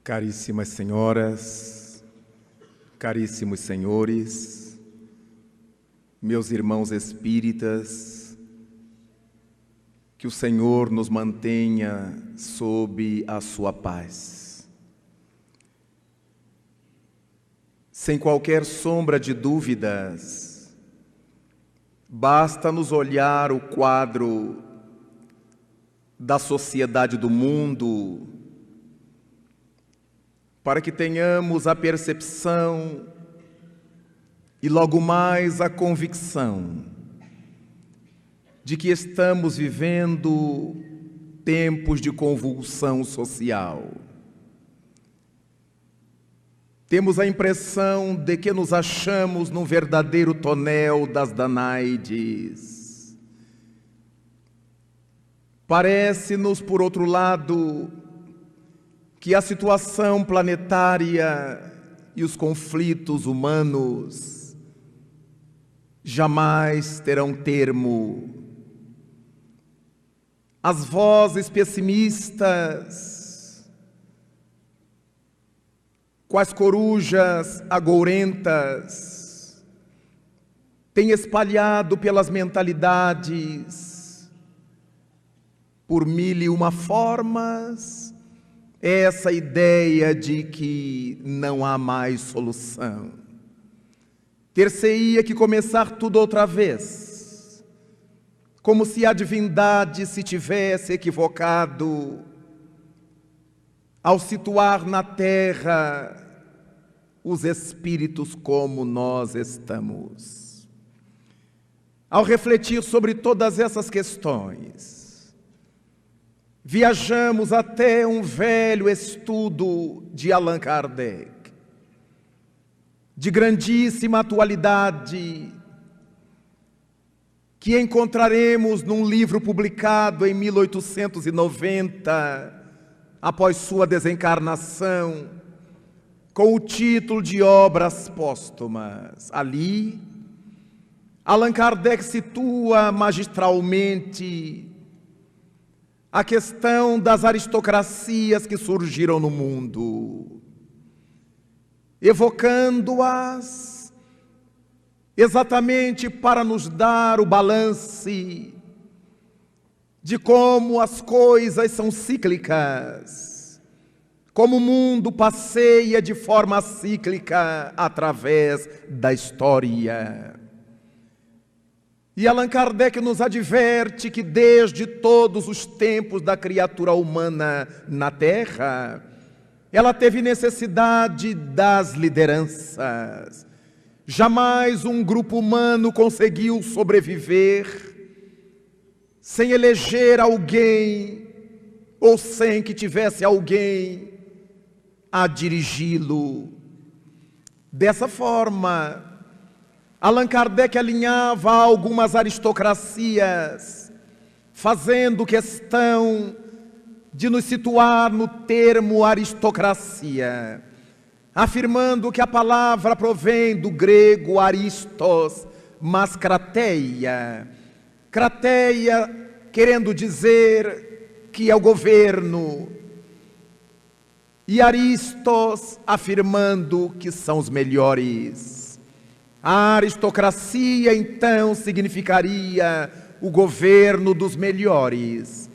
Caríssimas senhoras, caríssimos senhores, meus irmãos espíritas, que o Senhor nos mantenha sob a sua paz. Sem qualquer sombra de dúvidas, basta-nos olhar o quadro da sociedade do mundo para que tenhamos a percepção e logo mais a convicção de que estamos vivendo tempos de convulsão social. Temos a impressão de que nos achamos num verdadeiro tonel das Danaides. Parece-nos, por outro lado, que a situação planetária e os conflitos humanos jamais terão termo. As vozes pessimistas, quais corujas agourentas, têm espalhado pelas mentalidades, por mil e uma formas, essa ideia de que não há mais solução. Ter-se-ia que começar tudo outra vez, como se a divindade se tivesse equivocado ao situar na terra os espíritos como nós estamos. Ao refletir sobre todas essas questões, viajamos até um velho estudo de Allan Kardec, de grandíssima atualidade, que encontraremos num livro publicado em 1890, após sua desencarnação, com o título de Obras Póstumas. Ali, Allan Kardec situa magistralmente a questão das aristocracias que surgiram no mundo, evocando-as exatamente para nos dar o balance de como as coisas são cíclicas, como o mundo passeia de forma cíclica através da história. E Allan Kardec nos adverte que desde todos os tempos da criatura humana na Terra, ela teve necessidade das lideranças. Jamais um grupo humano conseguiu sobreviver sem eleger alguém ou sem que tivesse alguém a dirigi-lo. Dessa forma, Allan Kardec alinhava algumas aristocracias, fazendo questão de nos situar no termo aristocracia, afirmando que a palavra provém do grego aristos, mas krateia. Krateia querendo dizer que é o governo, e aristos afirmando que são os melhores. A aristocracia, então, significaria o governo dos melhores.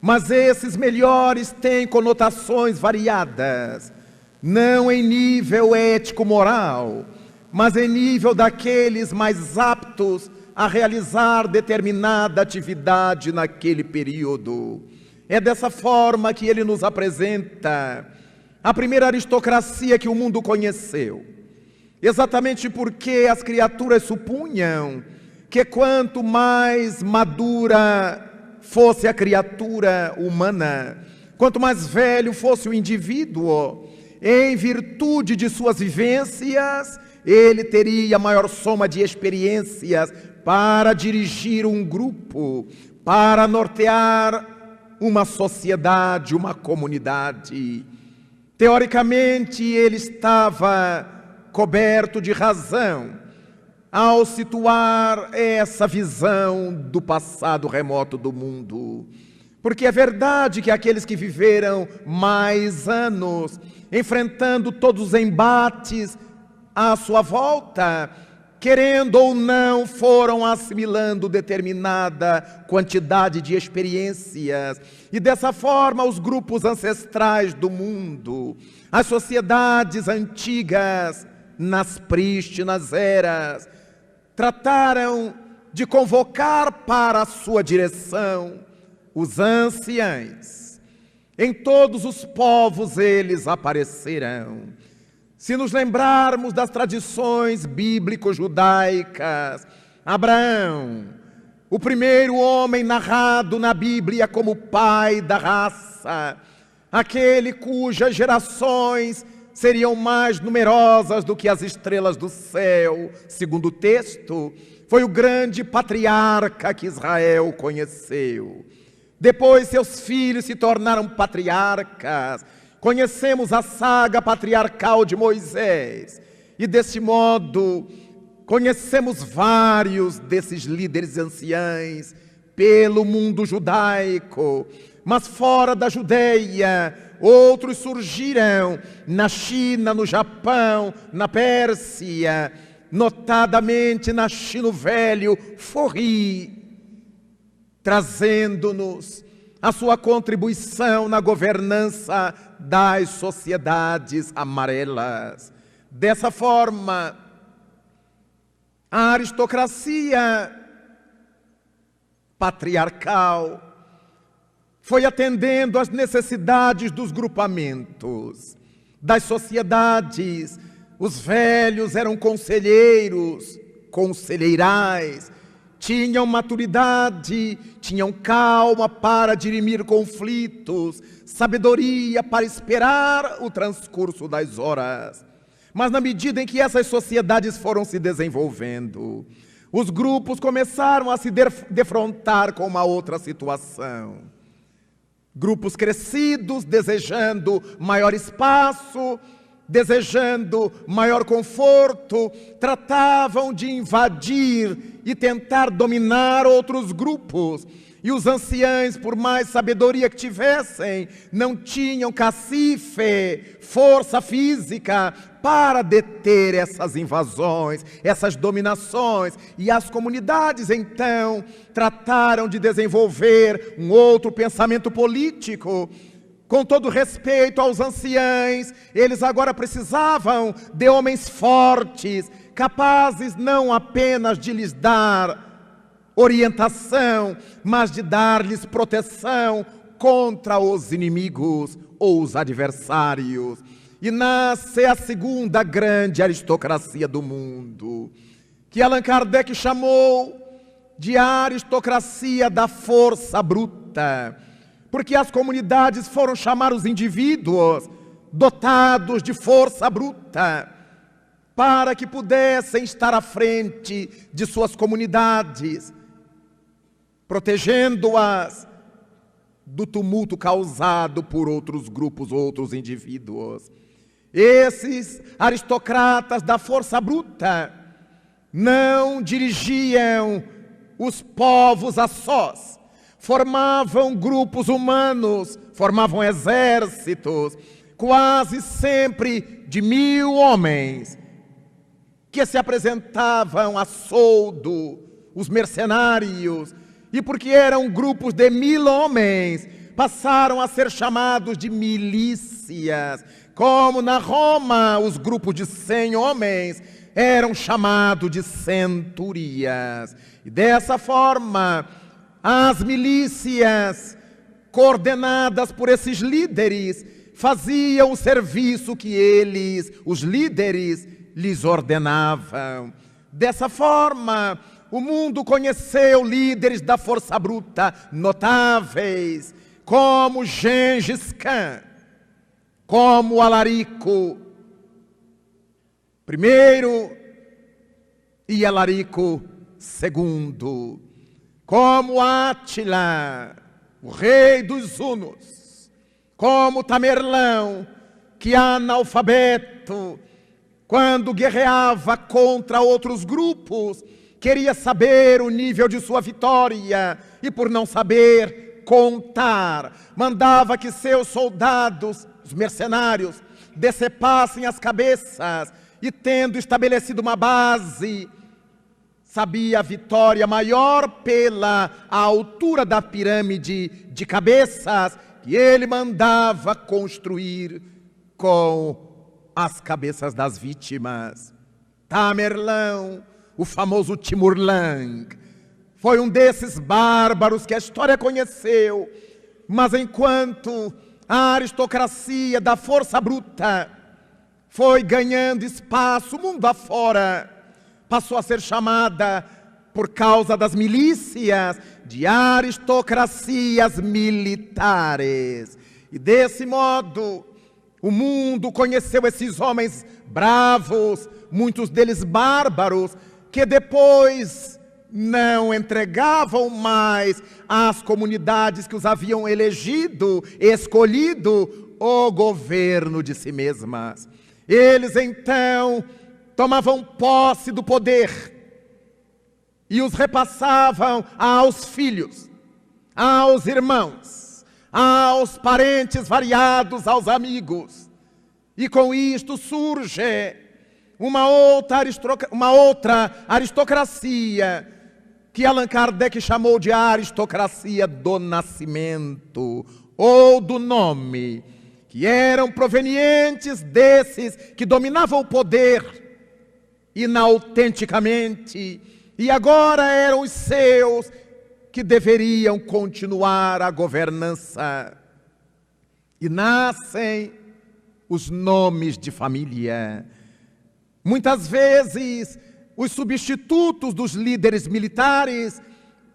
Mas esses melhores têm conotações variadas, não em nível ético-moral, mas em nível daqueles mais aptos a realizar determinada atividade naquele período. É dessa forma que ele nos apresenta a primeira aristocracia que o mundo conheceu. Exatamente porque as criaturas supunham que quanto mais madura fosse a criatura humana, quanto mais velho fosse o indivíduo, em virtude de suas vivências, ele teria maior soma de experiências para dirigir um grupo, para nortear uma sociedade, uma comunidade. Teoricamente, ele estava coberto de razão ao situar essa visão do passado remoto do mundo. Porque é verdade que aqueles que viveram mais anos, enfrentando todos os embates à sua volta, querendo ou não, foram assimilando determinada quantidade de experiências. E dessa forma, os grupos ancestrais do mundo, as sociedades antigas, nas prístinas eras, trataram de convocar para a sua direção os anciães. Em todos os povos eles aparecerão. Se nos lembrarmos das tradições bíblico-judaicas, Abraão, o primeiro homem narrado na Bíblia como pai da raça, aquele cujas gerações seriam mais numerosas do que as estrelas do céu, segundo o texto, foi o grande patriarca que Israel conheceu. Depois seus filhos se tornaram patriarcas. Conhecemos a saga patriarcal de Moisés. E desse modo, conhecemos vários desses líderes anciães pelo mundo judaico. Mas fora da Judeia, outros surgiram na China, no Japão, na Pérsia, notadamente na China Velho, Forri, trazendo-nos a sua contribuição na governança das sociedades amarelas. Dessa forma, a aristocracia patriarcal foi atendendo às necessidades dos grupamentos, das sociedades. Os velhos eram conselheiros, conselheirais, tinham maturidade, tinham calma para dirimir conflitos, sabedoria para esperar o transcurso das horas. Mas na medida em que essas sociedades foram se desenvolvendo, os grupos começaram a se defrontar com uma outra situação. Grupos crescidos, desejando maior espaço, desejando maior conforto, tratavam de invadir e tentar dominar outros grupos. E os anciãos, por mais sabedoria que tivessem, não tinham cacife, força física para deter essas invasões, essas dominações. E as comunidades, então, trataram de desenvolver um outro pensamento político. Com todo respeito aos anciãos, eles agora precisavam de homens fortes, capazes não apenas de lhes dar orientação, mas de dar-lhes proteção contra os inimigos ou os adversários. E nasce a segunda grande aristocracia do mundo, que Allan Kardec chamou de aristocracia da força bruta, porque as comunidades foram chamar os indivíduos dotados de força bruta, para que pudessem estar à frente de suas comunidades, protegendo-as do tumulto causado por outros grupos, outros indivíduos. Esses aristocratas da força bruta não dirigiam os povos a sós, formavam grupos humanos, formavam exércitos, quase sempre de 1000 homens, que se apresentavam a soldo, os mercenários, e porque eram grupos de 1000 homens, passaram a ser chamados de milícias, como na Roma os grupos de 100 homens eram chamados de centurias. E dessa forma, as milícias, coordenadas por esses líderes, faziam o serviço que eles, os líderes, lhes ordenavam. Dessa forma, o mundo conheceu líderes da força bruta notáveis, como Gengis Khan, como Alarico I e Alarico II, como Átila, o rei dos Hunos, como Tamerlão, que analfabeto, quando guerreava contra outros grupos, queria saber o nível de sua vitória e, por não saber, contar, mandava que seus soldados, os mercenários, decepassem as cabeças e, tendo estabelecido uma base, sabia a vitória maior pela altura da pirâmide de cabeças que ele mandava construir com as cabeças das vítimas. Tamerlão, o famoso Timur-Lenk, foi um desses bárbaros que a história conheceu, mas enquanto a aristocracia da força bruta foi ganhando espaço mundo afora, passou a ser chamada, por causa das milícias, de aristocracias militares. E desse modo, o mundo conheceu esses homens bravos, muitos deles bárbaros, que depois não entregavam mais às comunidades que os haviam elegido, escolhido, o governo de si mesmas. Eles então tomavam posse do poder e os repassavam aos filhos, aos irmãos, aos parentes variados, aos amigos. E com isto surge uma outra aristocracia que Allan Kardec chamou de aristocracia do nascimento ou do nome, que eram provenientes desses que dominavam o poder inautenticamente e agora eram os seus que deveriam continuar a governança. E nascem os nomes de família. Muitas vezes, os substitutos dos líderes militares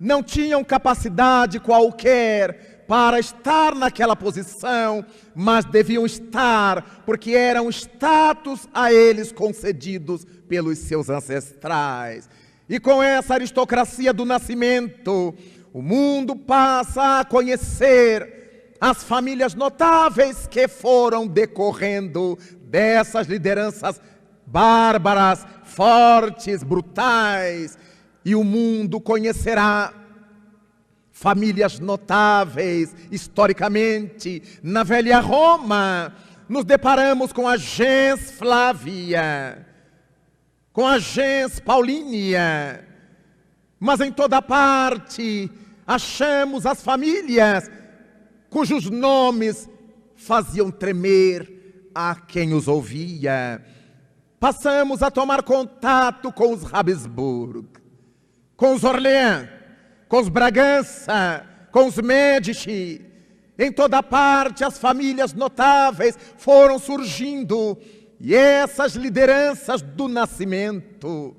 não tinham capacidade qualquer para estar naquela posição, mas deviam estar porque eram status a eles concedidos pelos seus ancestrais. E com essa aristocracia do nascimento, o mundo passa a conhecer as famílias notáveis que foram decorrendo dessas lideranças bárbaras, fortes, brutais. E o mundo conhecerá famílias notáveis historicamente. Na velha Roma, nos deparamos com a gens Flávia, com a gens Paulínia, mas em toda parte achamos as famílias cujos nomes faziam tremer a quem os ouvia. Passamos a tomar contato com os Habsburg, com os Orleans, com os Bragança, com os Médici. Em toda parte as famílias notáveis foram surgindo. E essas lideranças do nascimento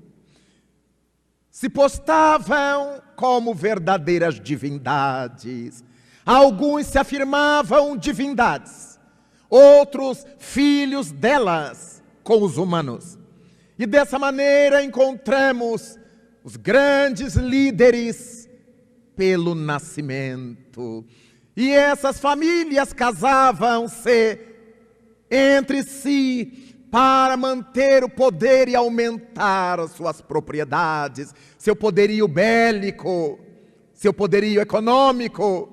se postavam como verdadeiras divindades. Alguns se afirmavam divindades, outros filhos delas com os humanos. E dessa maneira encontramos os grandes líderes pelo nascimento. E essas famílias casavam-se entre si para manter o poder e aumentar suas propriedades, seu poderio bélico, seu poderio econômico.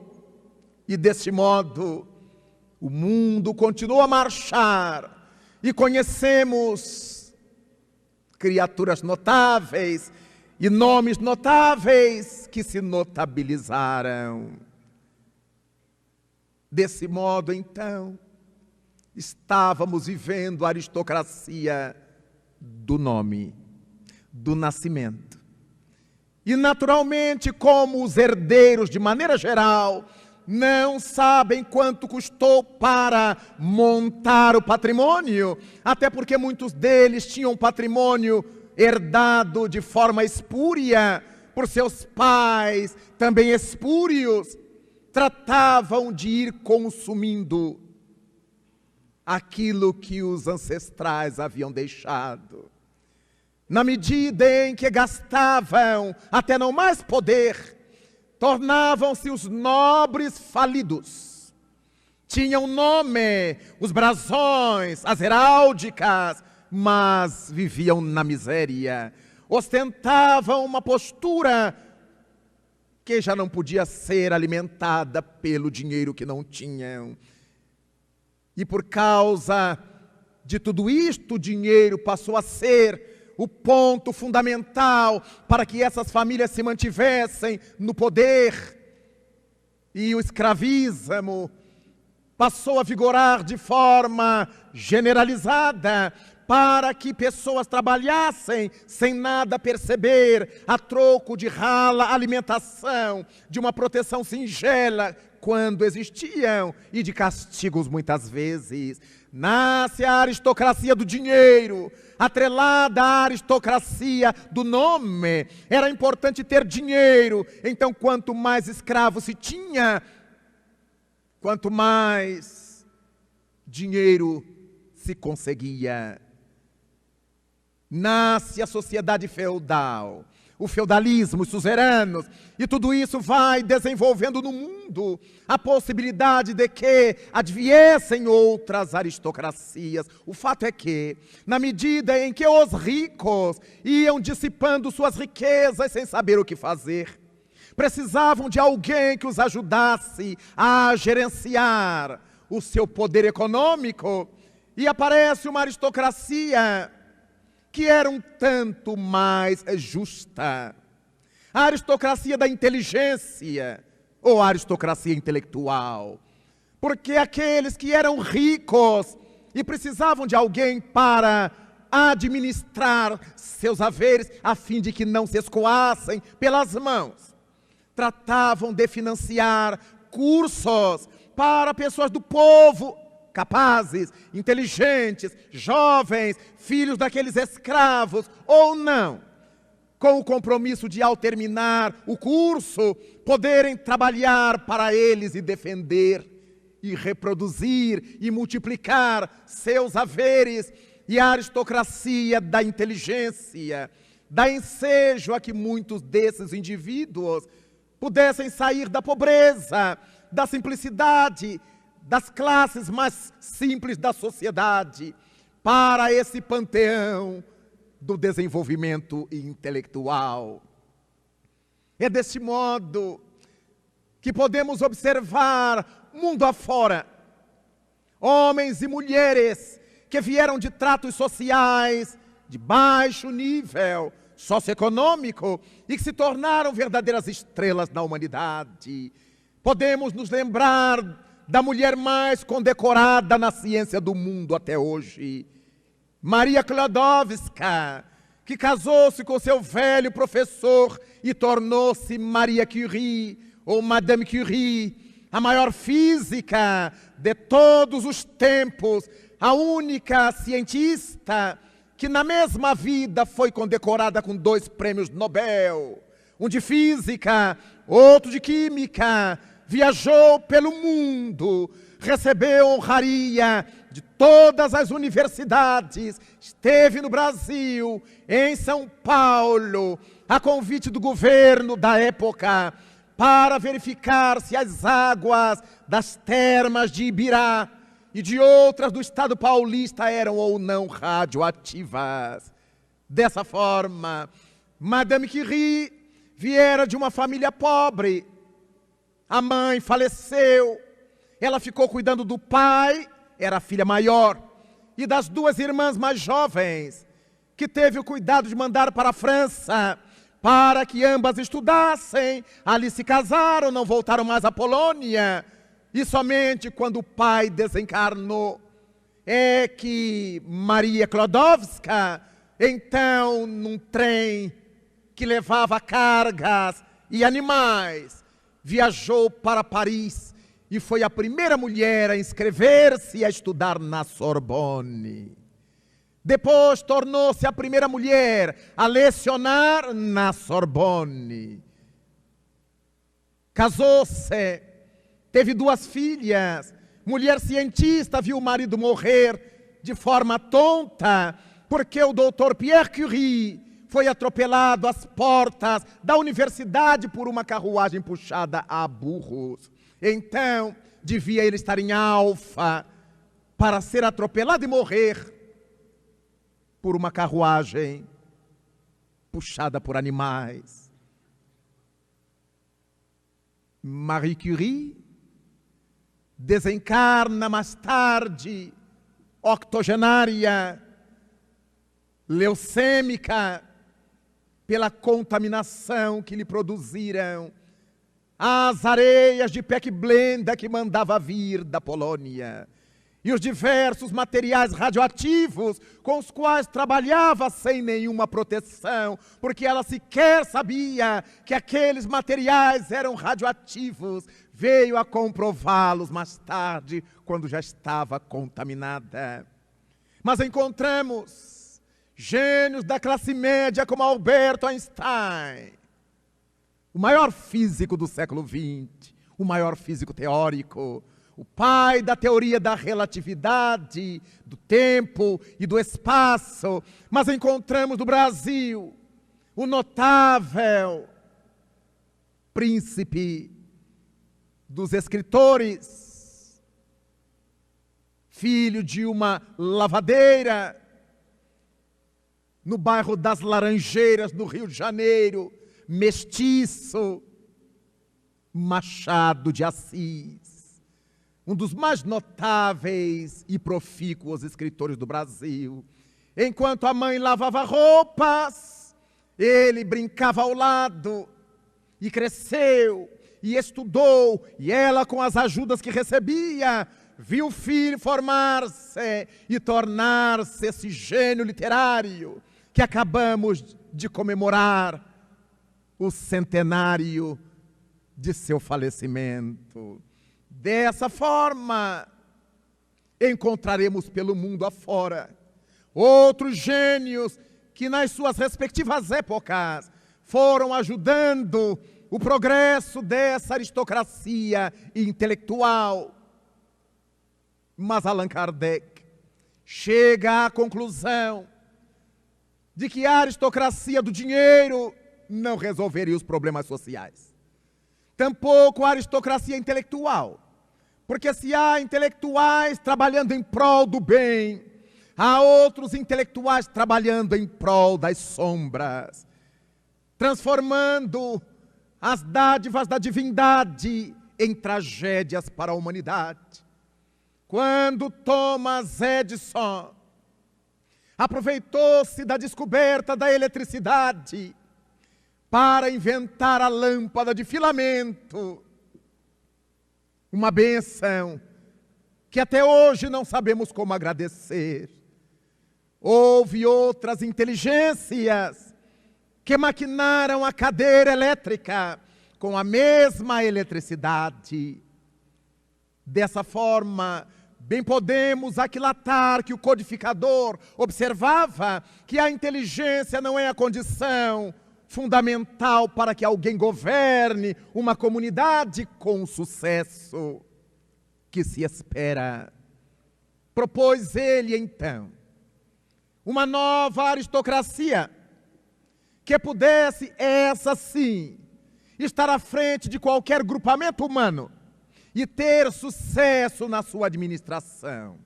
E deste modo, o mundo continua a marchar e conhecemos criaturas notáveis e nomes notáveis que se notabilizaram. Desse modo, então, estávamos vivendo a aristocracia do nome, do nascimento. E naturalmente, como os herdeiros, de maneira geral, não sabem quanto custou para montar o patrimônio, até porque muitos deles tinham patrimônio herdado de forma espúria por seus pais, também espúrios, tratavam de ir consumindo aquilo que os ancestrais haviam deixado. Na medida em que gastavam até não mais poder, tornavam-se os nobres falidos. Tinham nome, os brasões, as heráldicas, mas viviam na miséria. Ostentavam uma postura que já não podia ser alimentada pelo dinheiro que não tinham. E por causa de tudo isto, o dinheiro passou a ser o ponto fundamental para que essas famílias se mantivessem no poder. E o escravismo passou a vigorar de forma generalizada, para que pessoas trabalhassem sem nada perceber, a troco de rala alimentação, de uma proteção singela, quando existiam, e de castigos muitas vezes. Nasce a aristocracia do dinheiro, atrelada à aristocracia do nome. Era importante ter dinheiro, então quanto mais escravos se tinha, quanto mais dinheiro se conseguia. Nasce a sociedade feudal, o feudalismo, os suzeranos, e tudo isso vai desenvolvendo no mundo a possibilidade de que adviessem outras aristocracias. O fato é que, na medida em que os ricos iam dissipando suas riquezas sem saber o que fazer, precisavam de alguém que os ajudasse a gerenciar o seu poder econômico, e aparece uma aristocracia que era um tanto mais justa. A aristocracia da inteligência, ou a aristocracia intelectual. Porque aqueles que eram ricos e precisavam de alguém para administrar seus haveres, a fim de que não se escoassem pelas mãos, tratavam de financiar cursos para pessoas do povo capazes, inteligentes, jovens, filhos daqueles escravos, ou não, com o compromisso de, ao terminar o curso, poderem trabalhar para eles e defender, e reproduzir, e multiplicar seus haveres. E a aristocracia da inteligência dá ensejo a que muitos desses indivíduos pudessem sair da pobreza, da simplicidade, das classes mais simples da sociedade, para esse panteão do desenvolvimento intelectual. É deste modo que podemos observar mundo afora homens e mulheres que vieram de tratos sociais de baixo nível socioeconômico e que se tornaram verdadeiras estrelas na humanidade. Podemos nos lembrar da mulher mais condecorada na ciência do mundo até hoje, Maria Sklodowska, que casou-se com seu velho professor e tornou-se Maria Curie, ou Madame Curie, a maior física de todos os tempos, a única cientista que na mesma vida foi condecorada com 2 prêmios Nobel, um de física, outro de química. Viajou pelo mundo, recebeu honraria de todas as universidades, esteve no Brasil, em São Paulo, a convite do governo da época, para verificar se as águas das termas de Ibirá e de outras do estado paulista eram ou não radioativas. Dessa forma, Madame Curie viera de uma família pobre. A mãe faleceu, ela ficou cuidando do pai, era a filha maior, e das 2 irmãs mais jovens, que teve o cuidado de mandar para a França, para que ambas estudassem. Ali se casaram, não voltaram mais à Polônia, e somente quando o pai desencarnou, é que Maria Sklodowska, então, num trem que levava cargas e animais, viajou para Paris e foi a primeira mulher a inscrever-se e a estudar na Sorbonne. Depois tornou-se a primeira mulher a lecionar na Sorbonne. Casou-se, teve 2 filhas. Mulher cientista, viu o marido morrer de forma tonta, porque o doutor Pierre Curie foi atropelado às portas da universidade por uma carruagem puxada a burros. Então, devia ele estar em Alfa para ser atropelado e morrer por uma carruagem puxada por animais. Marie Curie desencarna mais tarde, octogenária, leucêmica, pela contaminação que lhe produziram as areias de Pecblenda que mandava vir da Polônia e os diversos materiais radioativos com os quais trabalhava sem nenhuma proteção, porque ela sequer sabia que aqueles materiais eram radioativos. Veio a comprová-los mais tarde, quando já estava contaminada. Mas encontramos gênios da classe média como Albert Einstein, o maior físico do século XX, o maior físico teórico, o pai da teoria da relatividade, do tempo e do espaço. Mas encontramos no Brasil o notável príncipe dos escritores, filho de uma lavadeira, no bairro das Laranjeiras, no Rio de Janeiro, mestiço, Machado de Assis, um dos mais notáveis e profícuos escritores do Brasil. Enquanto a mãe lavava roupas, ele brincava ao lado, e cresceu, e estudou, e ela, com as ajudas que recebia, viu o filho formar-se e tornar-se esse gênio literário que acabamos de comemorar o centenário de seu falecimento. Dessa forma, encontraremos pelo mundo afora outros gênios que nas suas respectivas épocas foram ajudando o progresso dessa aristocracia intelectual. Mas Allan Kardec chega à conclusão de que a aristocracia do dinheiro não resolveria os problemas sociais. Tampouco a aristocracia intelectual, porque se há intelectuais trabalhando em prol do bem, há outros intelectuais trabalhando em prol das sombras, transformando as dádivas da divindade em tragédias para a humanidade. Quando Thomas Edison aproveitou-se da descoberta da eletricidade para inventar a lâmpada de filamento, uma bênção que até hoje não sabemos como agradecer. Houve outras inteligências que maquinaram a cadeira elétrica com a mesma eletricidade. Dessa forma, bem podemos aquilatar que o codificador observava que a inteligência não é a condição fundamental para que alguém governe uma comunidade com o sucesso que se espera. Propôs ele, então, uma nova aristocracia que pudesse, essa sim, estar à frente de qualquer grupamento humano e ter sucesso na sua administração.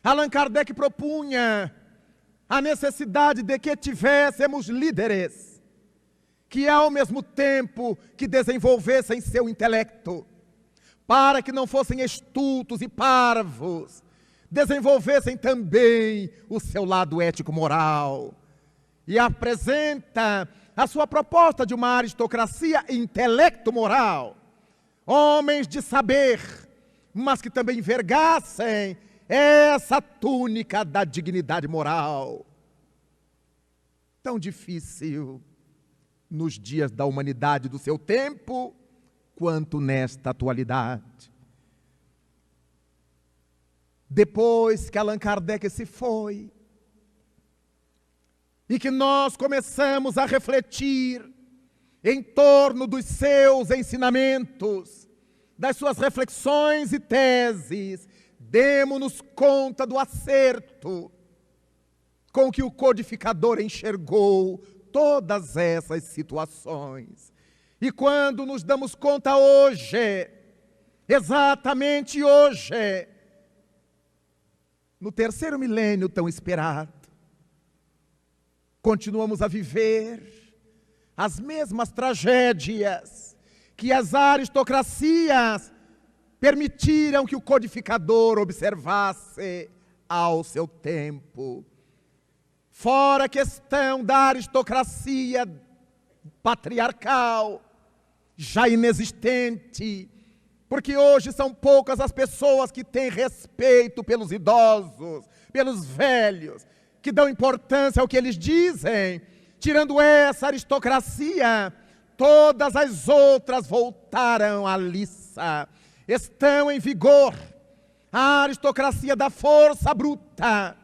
Allan Kardec propunha a necessidade de que tivéssemos líderes que, ao mesmo tempo que desenvolvessem seu intelecto, para que não fossem estultos e parvos, desenvolvessem também o seu lado ético-moral. E apresenta a sua proposta de uma aristocracia intelecto-moral, homens de saber, mas que também envergassem essa túnica da dignidade moral. Tão difícil nos dias da humanidade do seu tempo, quanto nesta atualidade. Depois que Allan Kardec se foi, e que nós começamos a refletir em torno dos seus ensinamentos, das suas reflexões e teses, demos-nos conta do acerto com que o codificador enxergou todas essas situações. E quando nos damos conta hoje, exatamente hoje, no terceiro milênio tão esperado, continuamos a viver as mesmas tragédias que as aristocracias permitiram que o codificador observasse ao seu tempo. Fora a questão da aristocracia patriarcal, já inexistente, porque hoje são poucas as pessoas que têm respeito pelos idosos, pelos velhos, que dão importância ao que eles dizem. Tirando essa aristocracia, todas as outras voltaram à liça. Estão em vigor a aristocracia da força bruta.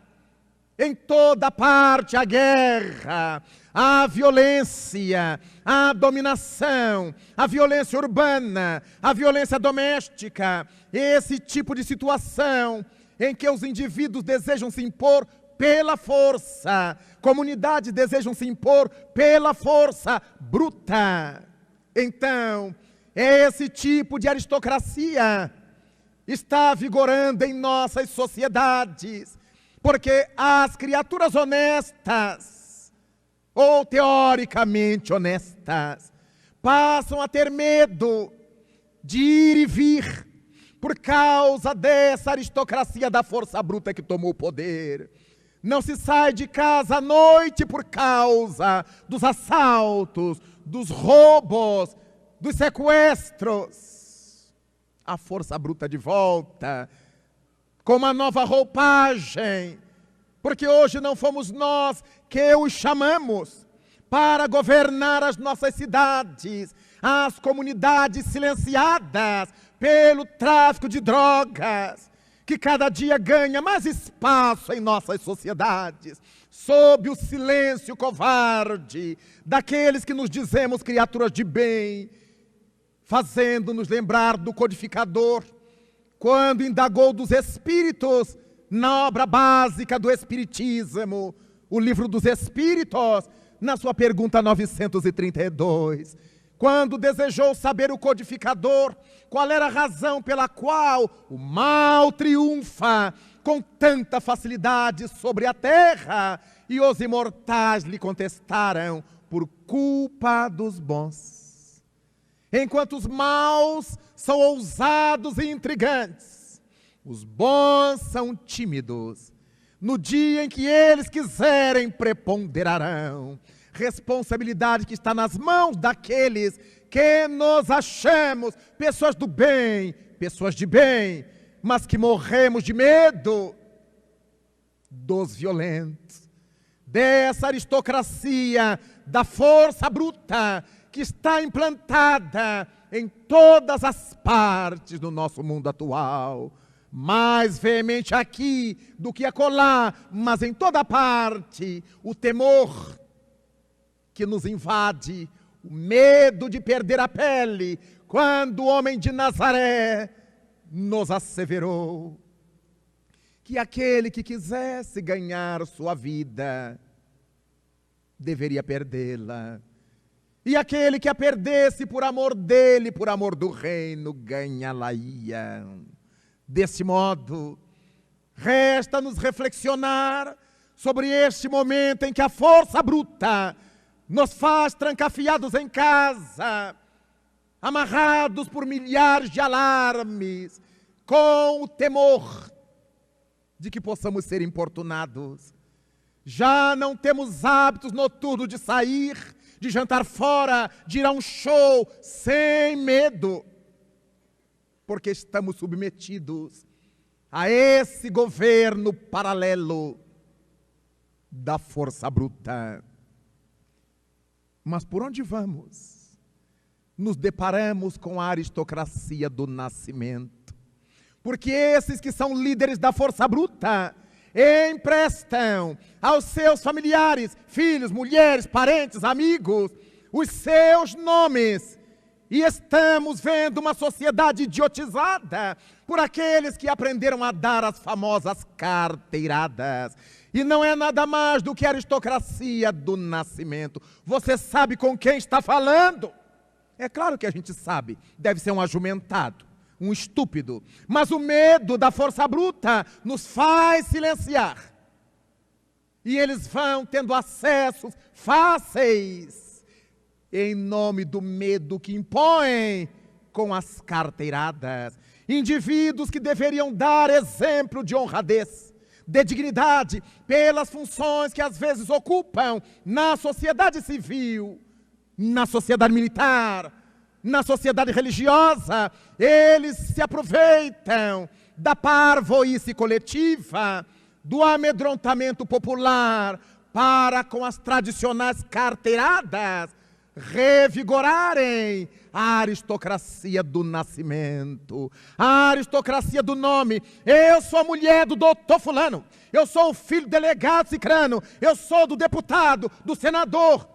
Em toda parte a guerra, a violência, a dominação, a violência urbana, a violência doméstica, esse tipo de situação em que os indivíduos desejam se impor pela força, comunidades desejam se impor pela força bruta. Então, esse tipo de aristocracia está vigorando em nossas sociedades, porque as criaturas honestas, ou teoricamente honestas, passam a ter medo de ir e vir por causa dessa aristocracia da força bruta que tomou o poder. Não se sai de casa à noite por causa dos assaltos, dos roubos, dos sequestros. A força bruta de volta, com uma nova roupagem, porque hoje não fomos nós que os chamamos para governar as nossas cidades, as comunidades silenciadas pelo tráfico de drogas, que cada dia ganha mais espaço em nossas sociedades, sob o silêncio covarde daqueles que nos dizemos criaturas de bem, fazendo-nos lembrar do codificador, quando indagou dos espíritos na obra básica do Espiritismo, o Livro dos Espíritos, na sua pergunta 932, quando desejou saber o codificador qual era a razão pela qual o mal triunfa com tanta facilidade sobre a terra, e os imortais lhe contestaram: por culpa dos bons. Enquanto os maus são ousados e intrigantes, os bons são tímidos. No dia em que eles quiserem, preponderarão. Responsabilidade que está nas mãos daqueles que nos achamos pessoas do bem, pessoas de bem, mas que morremos de medo dos violentos, dessa aristocracia da força bruta que está implantada em todas as partes do nosso mundo atual, mais veemente aqui do que acolá, mas em toda parte, o temor que nos invade, o medo de perder a pele, quando o homem de Nazaré nos asseverou que aquele que quisesse ganhar sua vida deveria perdê-la, e aquele que a perdesse por amor dele, por amor do reino, ganhá-la-ia. Desse modo, resta-nos reflexionar sobre este momento em que a força bruta nos faz trancafiados em casa, amarrados por milhares de alarmes, com o temor de que possamos ser importunados. Já não temos hábitos noturnos de sair, de jantar fora, de ir a um show sem medo, porque estamos submetidos a esse governo paralelo da força bruta. Mas por onde vamos? Nos deparamos com a aristocracia do nascimento, porque esses que são líderes da força bruta emprestam aos seus familiares, filhos, mulheres, parentes, amigos, os seus nomes. E estamos vendo uma sociedade idiotizada por aqueles que aprenderam a dar as famosas carteiradas. E não é nada mais do que a aristocracia do nascimento. Você sabe com quem está falando? É claro que a gente sabe, deve ser um ajumentado, um estúpido. Mas o medo da força bruta nos faz silenciar. E eles vão tendo acessos fáceis em nome do medo que impõem com as carteiradas. Indivíduos que deveriam dar exemplo de honradez, de dignidade, pelas funções que às vezes ocupam na sociedade civil, na sociedade militar, na sociedade religiosa. Eles se aproveitam da parvoíce coletiva, do amedrontamento popular, para, com as tradicionais carteiradas, revigorarem a aristocracia do nascimento, a aristocracia do nome. Eu sou a mulher do doutor fulano, eu sou o filho do delegado cicrano, eu sou do deputado, do senador.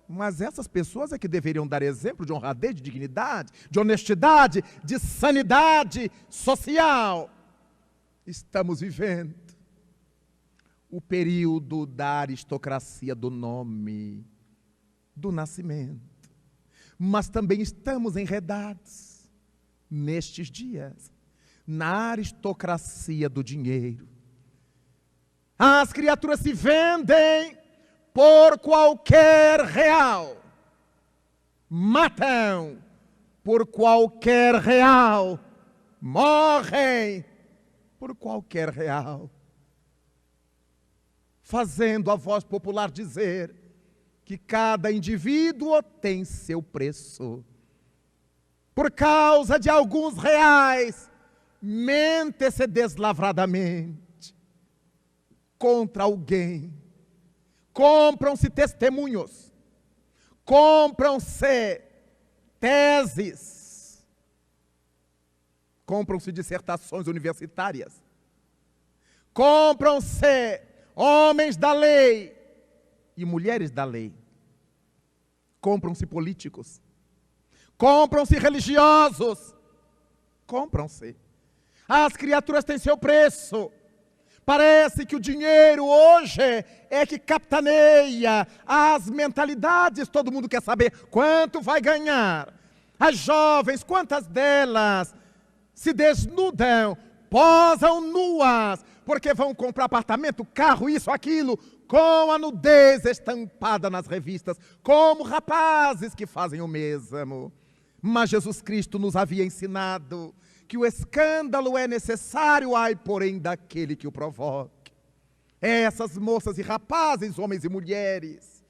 Mas essas pessoas é que deveriam dar exemplo de honradez, de dignidade, de honestidade, de sanidade social. Estamos vivendo o período da aristocracia do nome, do nascimento. Mas também estamos enredados, nestes dias, na aristocracia do dinheiro. As criaturas se vendem por qualquer real, matam por qualquer real, morrem por qualquer real, fazendo a voz popular dizer que cada indivíduo tem seu preço. Por causa de alguns reais, mente-se deslavradamente contra alguém. Compram-se testemunhos, compram-se teses, compram-se dissertações universitárias, compram-se homens da lei e mulheres da lei, compram-se políticos, compram-se religiosos, compram-se. As criaturas têm seu preço. Parece que o dinheiro hoje é que capitaneia as mentalidades. Todo mundo quer saber quanto vai ganhar. As jovens, quantas delas se desnudam, posam nuas, porque vão comprar apartamento, carro, isso, aquilo, com a nudez estampada nas revistas, como rapazes que fazem o mesmo. Mas Jesus Cristo nos havia ensinado que o escândalo é necessário, ai, porém, daquele que o provoque. Essas moças e rapazes, homens e mulheres,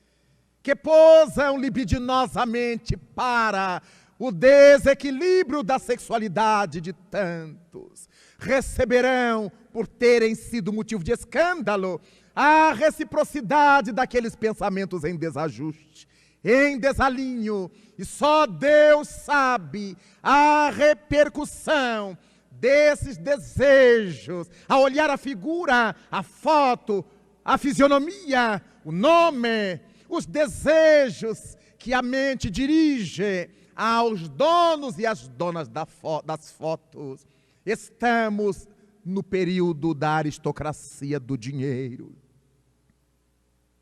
que posam libidinosamente para o desequilíbrio da sexualidade de tantos, receberão, por terem sido motivo de escândalo, a reciprocidade daqueles pensamentos em desajuste, em desalinho, e só Deus sabe a repercussão desses desejos, a olhar a figura, a foto, a fisionomia, o nome, os desejos que a mente dirige aos donos e às donas das fotos. Estamos no período da aristocracia do dinheiro.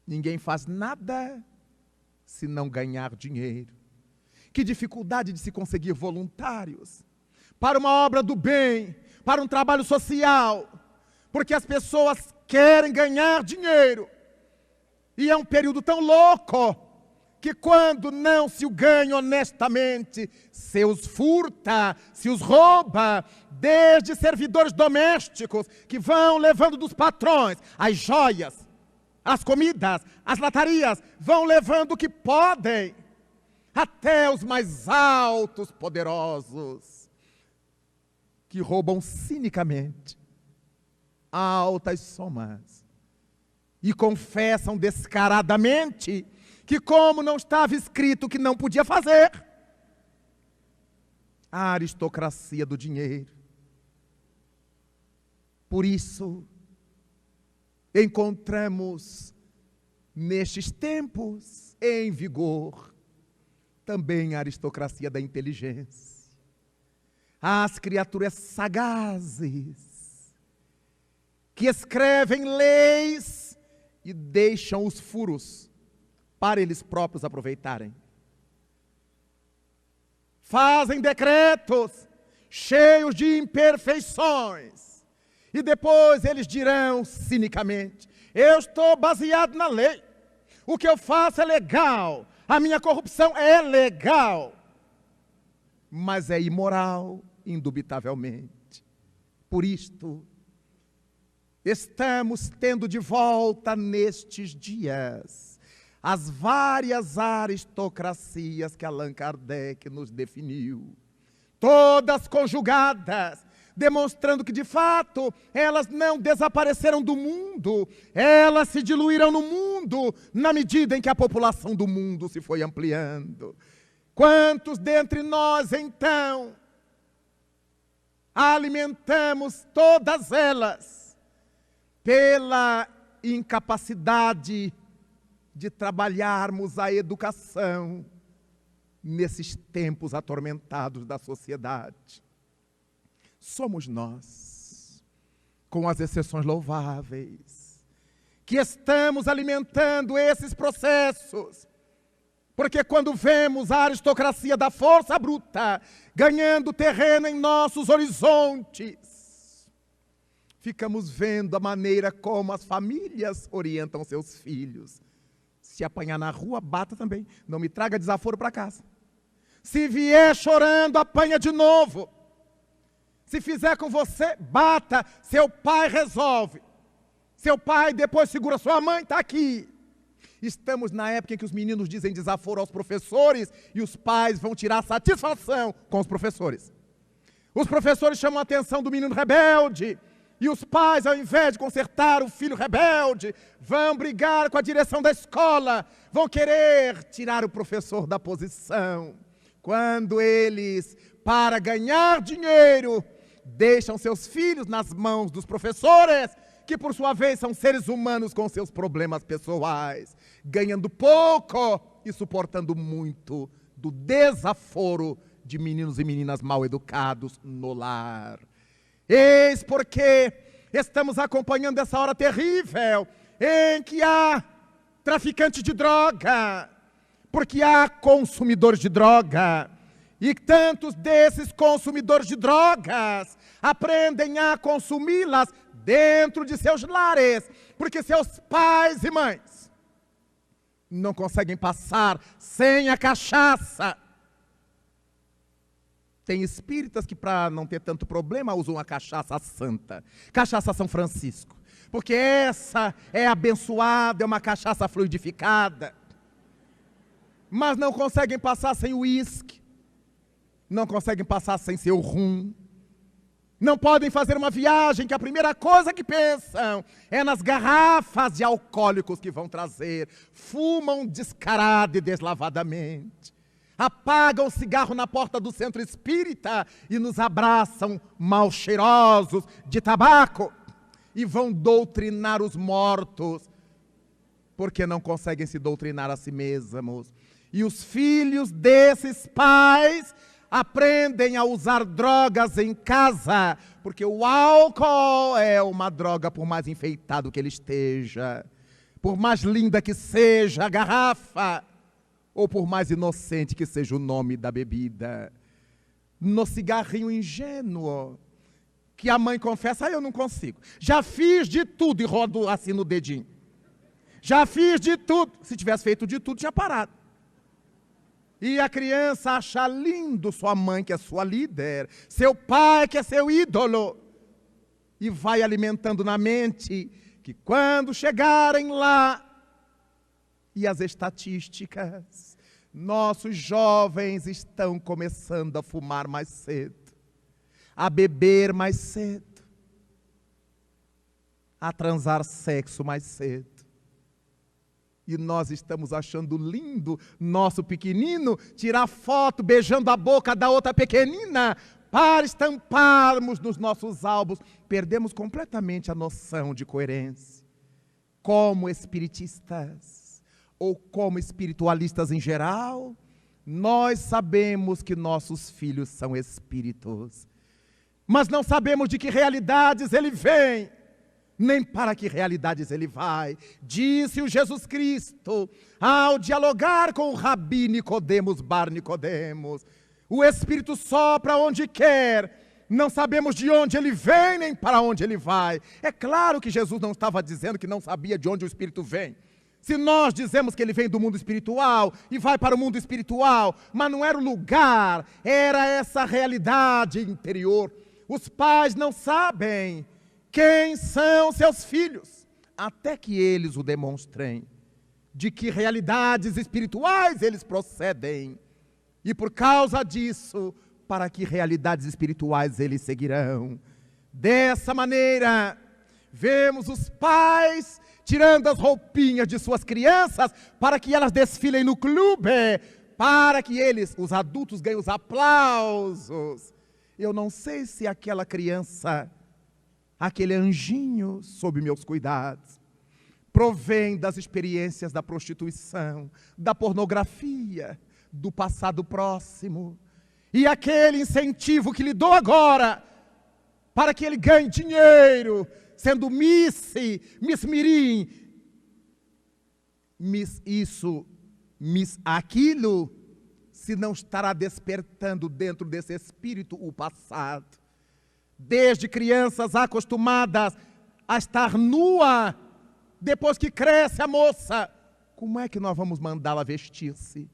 Ninguém faz nada se não ganhar dinheiro. Que dificuldade de se conseguir voluntários para uma obra do bem, para um trabalho social, porque as pessoas querem ganhar dinheiro. E é um período tão louco que quando não se o ganha honestamente, se os furta, se os rouba, desde servidores domésticos que vão levando dos patrões as joias, as comidas, as latarias, vão levando o que podem, até os mais altos poderosos, que roubam cinicamente altas somas e confessam descaradamente que, como não estava escrito que não podia fazer, a aristocracia do dinheiro. Por isso, encontramos nestes tempos em vigor também a aristocracia da inteligência. As criaturas sagazes que escrevem leis e deixam os furos para eles próprios aproveitarem. Fazem decretos cheios de imperfeições e depois eles dirão cinicamente: eu estou baseado na lei, o que eu faço é legal, A minha corrupção é legal, mas é imoral, indubitavelmente. Por isto, estamos tendo de volta nestes dias as várias aristocracias que Allan Kardec nos definiu, todas conjugadas, demonstrando que, de fato, elas não desapareceram do mundo, elas se diluíram no mundo, na medida em que a população do mundo se foi ampliando. Quantos dentre nós, então, alimentamos todas elas pela incapacidade de trabalharmos a educação nesses tempos atormentados da sociedade? Somos nós, com as exceções louváveis, que estamos alimentando esses processos. Porque quando vemos a aristocracia da força bruta ganhando terreno em nossos horizontes, ficamos vendo a maneira como as famílias orientam seus filhos. Se apanhar na rua, bata também. Não me traga desaforo para casa. Se vier chorando, apanha de novo. Se fizer com você, bata. Seu pai resolve. Seu pai depois segura sua mãe, está aqui. Estamos na época em que os meninos dizem desaforo aos professores e os pais vão tirar satisfação com os professores. Os professores chamam a atenção do menino rebelde e os pais, ao invés de consertar o filho rebelde, vão brigar com a direção da escola, vão querer tirar o professor da posição. Quando eles, para ganhar dinheiro, deixam seus filhos nas mãos dos professores, que por sua vez são seres humanos com seus problemas pessoais, ganhando pouco e suportando muito do desaforo de meninos e meninas mal educados no lar. Eis porque estamos acompanhando essa hora terrível em que há traficantes de droga, porque há consumidores de droga, e tantos desses consumidores de drogas aprendem a consumi-las dentro de seus lares, porque seus pais e mães não conseguem passar sem a cachaça. Tem espíritas que, para não ter tanto problema, usam a cachaça santa, cachaça São Francisco, porque essa é abençoada, é uma cachaça fluidificada, mas não conseguem passar sem o uísque, não conseguem passar sem seu rum. Não podem fazer uma viagem que a primeira coisa que pensam é nas garrafas de alcoólicos que vão trazer. Fumam descarado e deslavadamente. Apagam o cigarro na porta do centro espírita e nos abraçam mal cheirosos de tabaco. E vão doutrinar os mortos, porque não conseguem se doutrinar a si mesmos. E os filhos desses pais aprendem a usar drogas em casa, porque o álcool é uma droga, por mais enfeitado que ele esteja, por mais linda que seja a garrafa, ou por mais inocente que seja o nome da bebida. No cigarrinho ingênuo, que a mãe confessa, eu não consigo. Já fiz de tudo, e rodo assim no dedinho. Já fiz de tudo. Se tivesse feito de tudo, tinha parado. E a criança acha lindo sua mãe, que é sua líder, seu pai, que é seu ídolo, e vai alimentando na mente que quando chegarem lá, e as estatísticas, nossos jovens estão começando a fumar mais cedo, a beber mais cedo, a transar sexo mais cedo. E nós estamos achando lindo nosso pequenino tirar foto beijando a boca da outra pequenina para estamparmos nos nossos álbuns. Perdemos completamente a noção de coerência. Como espiritistas, ou como espiritualistas em geral, nós sabemos que nossos filhos são espíritos, mas não sabemos de que realidades ele vem, nem para que realidades ele vai. Disse o Jesus Cristo, ao dialogar com o Rabi Nicodemos Bar Nicodemos, o Espírito sopra onde quer, não sabemos de onde ele vem, nem para onde ele vai. É claro que Jesus não estava dizendo que não sabia de onde o Espírito vem. Se nós dizemos que ele vem do mundo espiritual e vai para o mundo espiritual, mas não era o lugar, era essa realidade interior. Os pais não sabem quem são seus filhos, até que eles o demonstrem, de que realidades espirituais eles procedem. E por causa disso, para que realidades espirituais eles seguirão. Dessa maneira, vemos os pais tirando as roupinhas de suas crianças para que elas desfilem no clube, para que eles, os adultos, ganhem os aplausos. Eu não sei se aquela criança, aquele anjinho sob meus cuidados, provém das experiências da prostituição, da pornografia, do passado próximo. E aquele incentivo que lhe dou agora, para que ele ganhe dinheiro, sendo Miss Mirim, Miss isso, Miss aquilo, se não estará despertando dentro desse espírito o passado. Desde crianças acostumadas a estar nua, depois que cresce a moça, como é que nós vamos mandá-la vestir-se?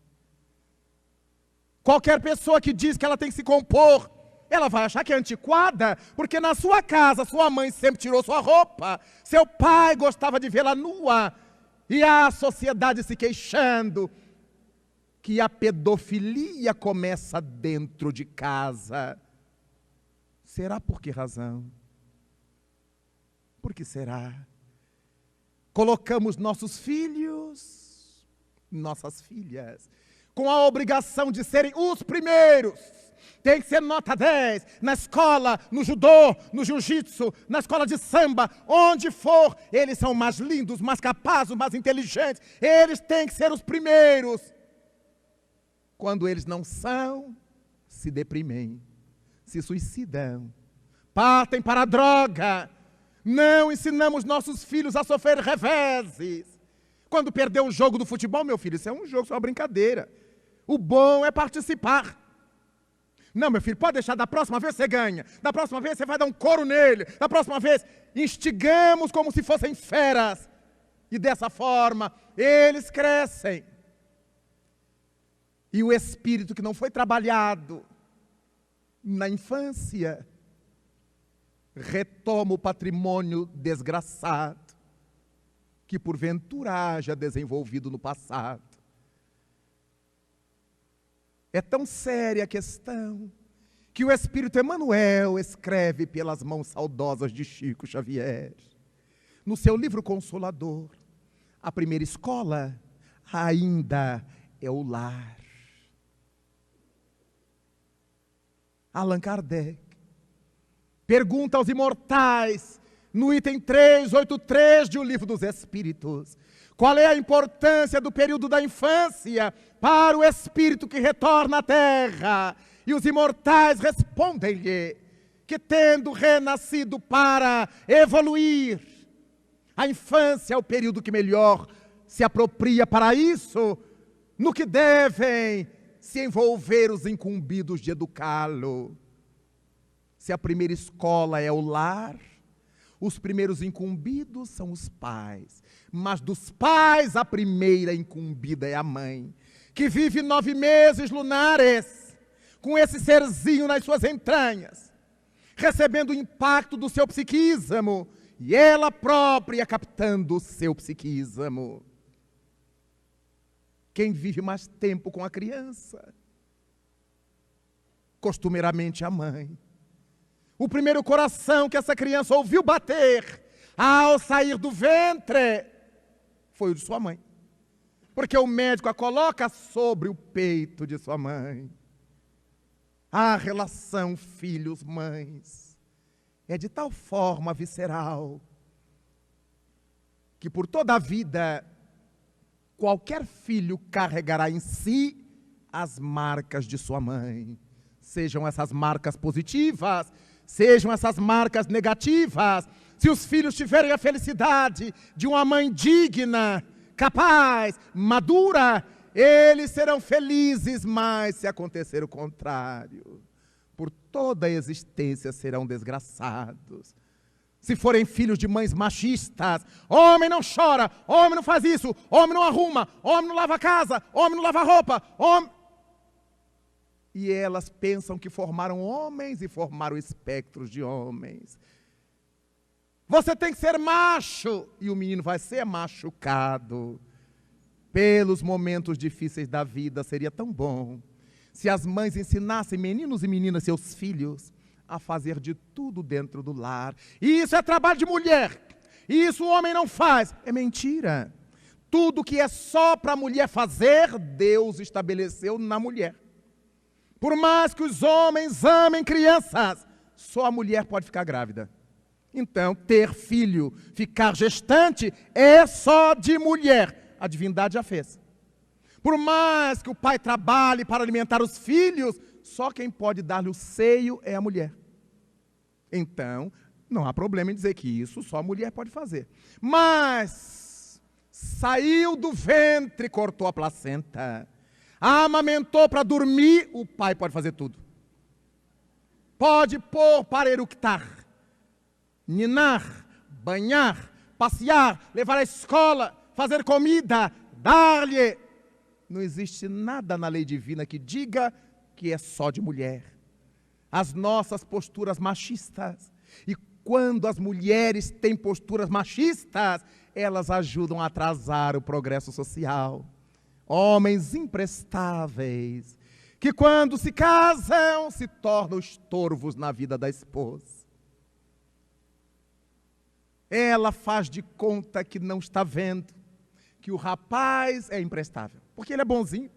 Qualquer pessoa que diz que ela tem que se compor, ela vai achar que é antiquada, porque na sua casa sua mãe sempre tirou sua roupa, seu pai gostava de vê-la nua, e a sociedade se queixando que a pedofilia começa dentro de casa. Será por que razão? Por que será? Colocamos nossos filhos, nossas filhas, com a obrigação de serem os primeiros. Tem que ser nota 10, na escola, no judô, no jiu-jitsu, na escola de samba, onde for, eles são mais lindos, mais capazes, mais inteligentes, eles têm que ser os primeiros. Quando eles não são, se deprimem, se suicidam, partem para a droga. Não ensinamos nossos filhos a sofrer reveses. Quando perdeu o jogo do futebol, meu filho, isso é um jogo, isso é uma brincadeira. O bom é participar. Não, meu filho, pode deixar, da próxima vez você ganha. Da próxima vez você vai dar um couro nele. Da próxima vez, instigamos como se fossem feras. E dessa forma, eles crescem. E o espírito que não foi trabalhado na infância retoma o patrimônio desgraçado que porventura haja desenvolvido no passado. É tão séria a questão que o Espírito Emmanuel escreve pelas mãos saudosas de Chico Xavier. No seu livro Consolador, a primeira escola ainda é o lar. Allan Kardec pergunta aos imortais, no item 383 de O Livro dos Espíritos, qual é a importância do período da infância para o espírito que retorna à terra? E os imortais respondem-lhe que, tendo renascido para evoluir, a infância é o período que melhor se apropria para isso, no que devem se envolver os incumbidos de educá-lo. Se a primeira escola é o lar, os primeiros incumbidos são os pais. Mas dos pais, a primeira incumbida é a mãe, que vive 9 meses lunares, com esse serzinho nas suas entranhas, recebendo o impacto do seu psiquismo, e ela própria captando o seu psiquismo. Quem vive mais tempo com a criança? Costumeiramente a mãe. O primeiro coração que essa criança ouviu bater ao sair do ventre foi o de sua mãe. Porque o médico a coloca sobre o peito de sua mãe. A relação filhos-mães é de tal forma visceral que por toda a vida qualquer filho carregará em si as marcas de sua mãe. Sejam essas marcas positivas, sejam essas marcas negativas. Se os filhos tiverem a felicidade de uma mãe digna, capaz, madura, eles serão felizes, mas se acontecer o contrário, por toda a existência serão desgraçados. Se forem filhos de mães machistas, homem não chora, homem não faz isso, homem não arruma, homem não lava a casa, homem não lava a roupa, homem... E elas pensam que formaram homens e formaram espectros de homens. Você tem que ser macho, e o menino vai ser machucado. Pelos momentos difíceis da vida, seria tão bom se as mães ensinassem meninos e meninas, seus filhos, a fazer de tudo dentro do lar. E isso é trabalho de mulher. E isso o homem não faz. É mentira. Tudo que é só para a mulher fazer, Deus estabeleceu na mulher. Por mais que os homens amem crianças, só a mulher pode ficar grávida. Então, ter filho, ficar gestante, é só de mulher. A divindade já fez. Por mais que o pai trabalhe para alimentar os filhos, só quem pode dar-lhe o seio é a mulher. Então, não há problema em dizer que isso só a mulher pode fazer. Mas, saiu do ventre, cortou a placenta, amamentou para dormir, o pai pode fazer tudo. Pode pôr para eructar, ninar, banhar, passear, levar à escola, fazer comida, dar-lhe. Não existe nada na lei divina que diga que é só de mulher. As nossas posturas machistas. E quando as mulheres têm posturas machistas, elas ajudam a atrasar o progresso social. Homens imprestáveis, que quando se casam, se tornam estorvos na vida da esposa. Ela faz de conta que não está vendo que o rapaz é imprestável, porque ele é bonzinho.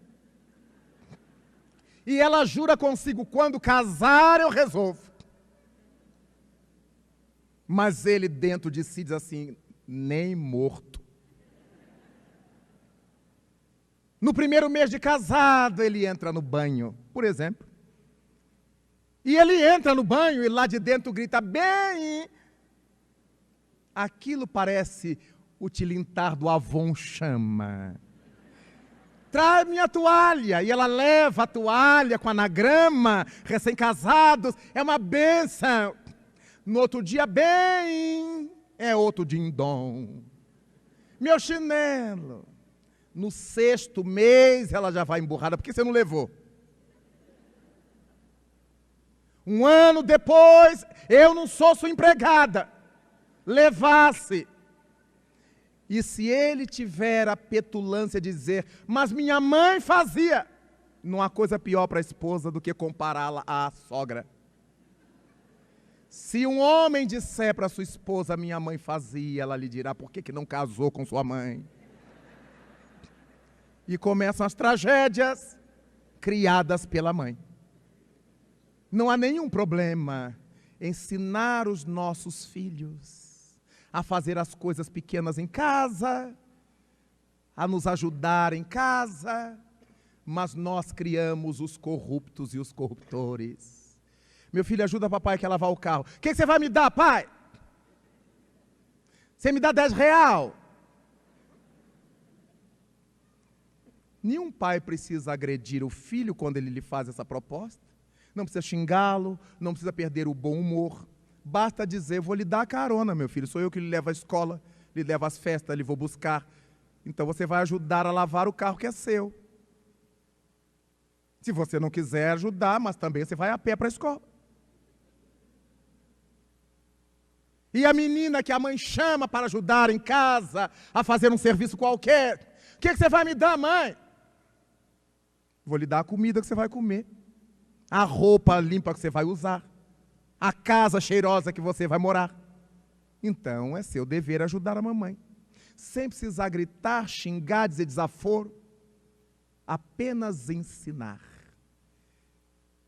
E ela jura consigo, quando casar eu resolvo. Mas ele dentro de si diz assim, nem morto. No primeiro mês de casado, ele entra no banho, por exemplo. E ele entra no banho e lá de dentro grita, bem... Aquilo parece o tilintar do Avon Chama. Traz minha toalha. E ela leva a toalha com anagrama, recém-casados, é uma bênção. No outro dia, bem, é outro dindom. Meu chinelo. No 6º mês, ela já vai emburrada, porque você não levou. Um ano depois, eu não sou sua empregada. Levasse. E se ele tiver a petulância de dizer, mas minha mãe fazia, não há coisa pior para a esposa do que compará-la à sogra. Se um homem disser para sua esposa, minha mãe fazia, ela lhe dirá, por que não casou com sua mãe? E começam as tragédias criadas pela mãe. Não há nenhum problema ensinar os nossos filhos a fazer as coisas pequenas em casa, a nos ajudar em casa, mas nós criamos os corruptos e os corruptores. Meu filho, ajuda papai que lavar o carro. O que você vai me dar, pai? Você me dá R$10. Nenhum pai precisa agredir o filho quando ele lhe faz essa proposta. Não precisa xingá-lo, não precisa perder o bom humor. Basta dizer, vou lhe dar carona, meu filho. Sou eu que lhe levo à escola, lhe levo às festas, lhe vou buscar. Então você vai ajudar a lavar o carro que é seu. Se você não quiser ajudar, mas também você vai a pé para a escola. E a menina que a mãe chama para ajudar em casa, a fazer um serviço qualquer. O que você vai me dar, mãe? Vou lhe dar a comida que você vai comer. A roupa limpa que você vai usar. A casa cheirosa que você vai morar. Então, é seu dever ajudar a mamãe. Sem precisar gritar, xingar, dizer desaforo. Apenas ensinar.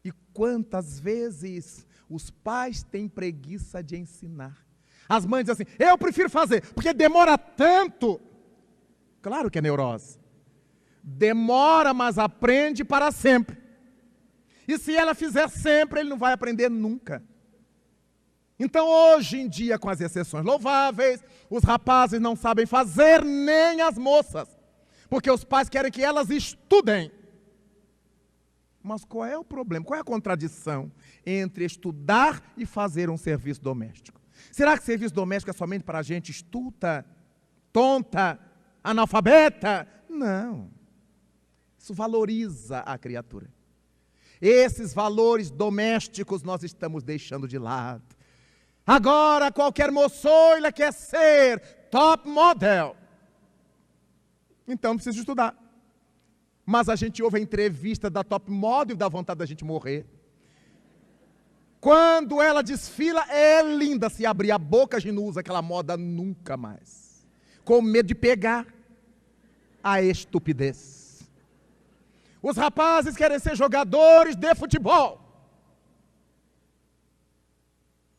E quantas vezes os pais têm preguiça de ensinar. As mães dizem assim, eu prefiro fazer, porque demora tanto. Claro que é neurose. Demora, mas aprende para sempre. E se ela fizer sempre, ele não vai aprender nunca. Então, hoje em dia, com as exceções louváveis, os rapazes não sabem fazer, nem as moças. Porque os pais querem que elas estudem. Mas qual é o problema? Qual é a contradição entre estudar e fazer um serviço doméstico? Será que serviço doméstico é somente para gente estulta, tonta, analfabeta? Não. Isso valoriza a criatura. Esses valores domésticos nós estamos deixando de lado. Agora qualquer moçoila quer ser top model. Então precisa estudar. Mas a gente ouve a entrevista da top model e dá vontade da gente morrer. Quando ela desfila, é linda. Se abrir a boca, a gente não usa aquela moda nunca mais. Com medo de pegar a estupidez. Os rapazes querem ser jogadores de futebol.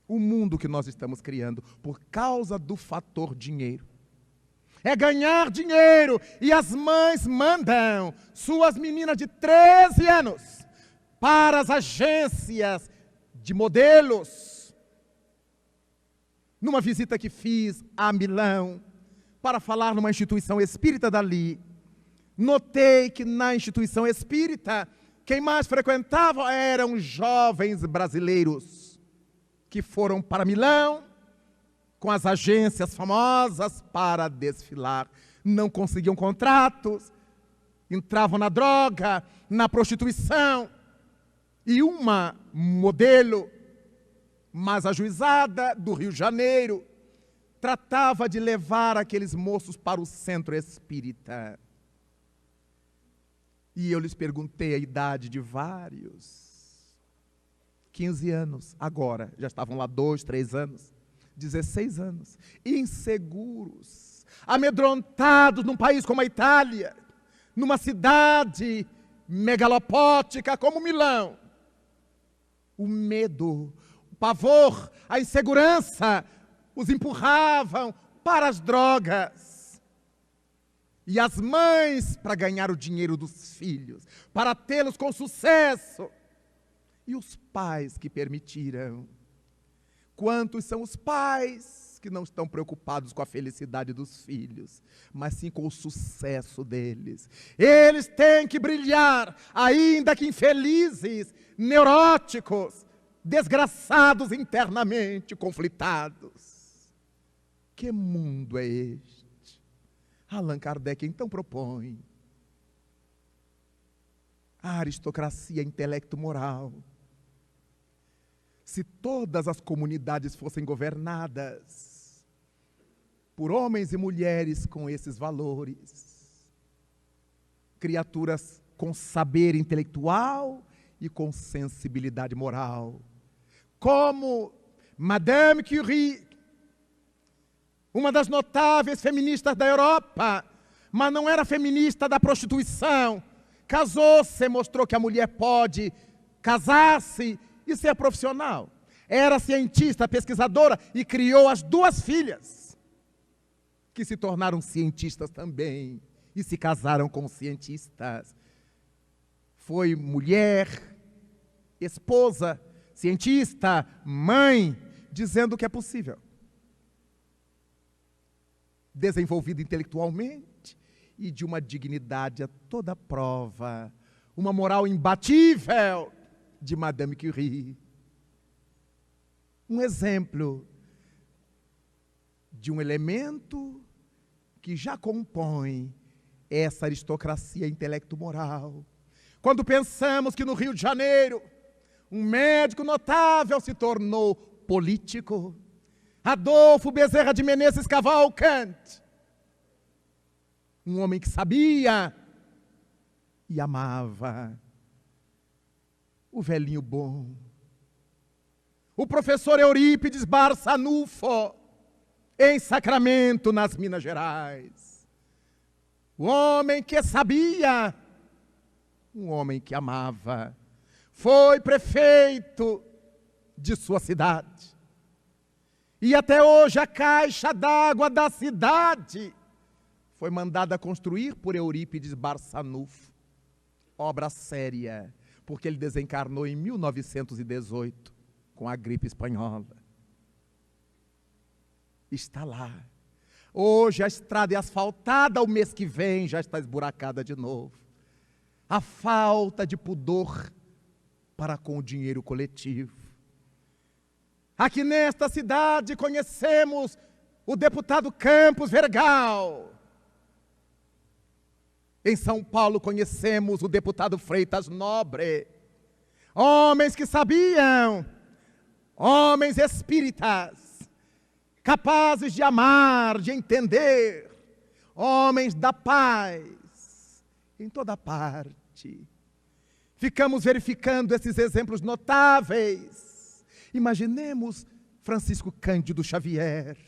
O mundo que nós estamos criando por causa do fator dinheiro. É ganhar dinheiro. E as mães mandam suas meninas de 13 anos para as agências de modelos. Numa visita que fiz a Milão, para falar numa instituição espírita dali, notei que na instituição espírita, quem mais frequentava eram jovens brasileiros, que foram para Milão, com as agências famosas para desfilar. Não conseguiam contratos, entravam na droga, na prostituição. E uma modelo mais ajuizada do Rio de Janeiro tratava de levar aqueles moços para o centro espírita. E eu lhes perguntei a idade de vários. 15 anos, agora, já estavam lá 2, 3 anos, 16 anos, inseguros, amedrontados num país como a Itália, numa cidade megalopótica como Milão. O medo, o pavor, a insegurança os empurravam para as drogas. E as mães para ganhar o dinheiro dos filhos, para tê-los com sucesso. E os pais que permitiram. Quantos são os pais que não estão preocupados com a felicidade dos filhos, mas sim com o sucesso deles? Eles têm que brilhar, ainda que infelizes, neuróticos, desgraçados internamente, conflitados. Que mundo é este? Allan Kardec então propõe a aristocracia intelecto-moral. Se todas as comunidades fossem governadas por homens e mulheres com esses valores, criaturas com saber intelectual e com sensibilidade moral, como Madame Curie, uma das notáveis feministas da Europa, mas não era feminista da prostituição. Casou-se, mostrou que a mulher pode casar-se e ser profissional. Era cientista, pesquisadora e criou as 2 filhas, que se tornaram cientistas também e se casaram com cientistas. Foi mulher, esposa, cientista, mãe, dizendo que é possível. Desenvolvida intelectualmente e de uma dignidade a toda prova, uma moral imbatível de Madame Curie. Um exemplo de um elemento que já compõe essa aristocracia intelecto-moral. Quando pensamos que no Rio de Janeiro, um médico notável se tornou político, Adolfo Bezerra de Menezes Cavalcante, um homem que sabia e amava. O velhinho bom. O professor Eurípides Barçanufo, em Sacramento, nas Minas Gerais. O homem que sabia, um homem que amava. Foi prefeito de sua cidade. E até hoje a caixa d'água da cidade foi mandada construir por Eurípides Barçanufo. Obra séria, porque ele desencarnou em 1918 com a gripe espanhola. Está lá. Hoje a estrada é asfaltada, o mês que vem já está esburacada de novo. A falta de pudor para com o dinheiro coletivo. Aqui nesta cidade conhecemos o deputado Campos Vergal. Em São Paulo conhecemos o deputado Freitas Nobre. Homens que sabiam, homens espíritas, capazes de amar, de entender, homens da paz, em toda parte. Ficamos verificando esses exemplos notáveis. Imaginemos Francisco Cândido Xavier,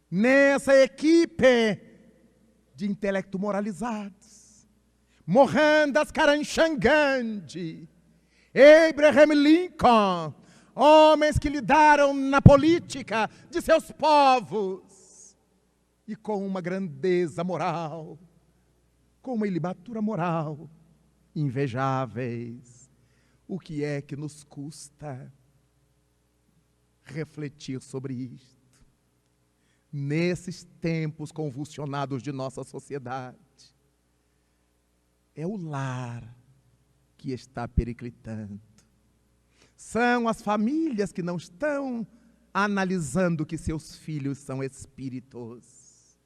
nessa equipe de intelecto moralizados, Mohandas Karamchand Gandhi, Abraham Lincoln, homens que lidaram na política de seus povos e com uma grandeza moral, com uma ilibatura moral invejáveis. O que é que nos custa refletir sobre isto? Nesses tempos convulsionados de nossa sociedade, é o lar que está periclitando. São as famílias que não estão analisando que seus filhos são espíritos.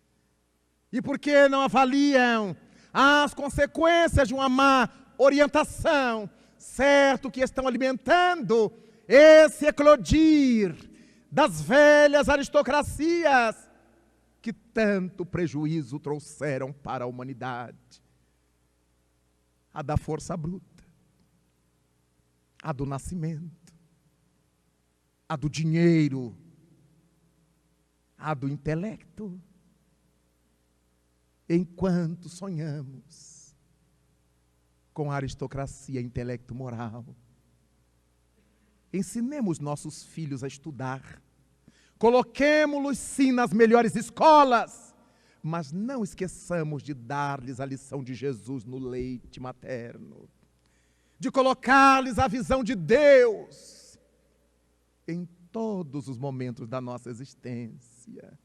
E por que não avaliam as consequências de uma má orientação? Certo que estão alimentando esse eclodir das velhas aristocracias que tanto prejuízo trouxeram para a humanidade. A da força bruta, a do nascimento, a do dinheiro, a do intelecto. Enquanto sonhamos com a aristocracia intelecto-moral, ensinemos nossos filhos a estudar, coloquemo-los sim nas melhores escolas, mas não esqueçamos de dar-lhes a lição de Jesus no leite materno, de colocar-lhes a visão de Deus em todos os momentos da nossa existência.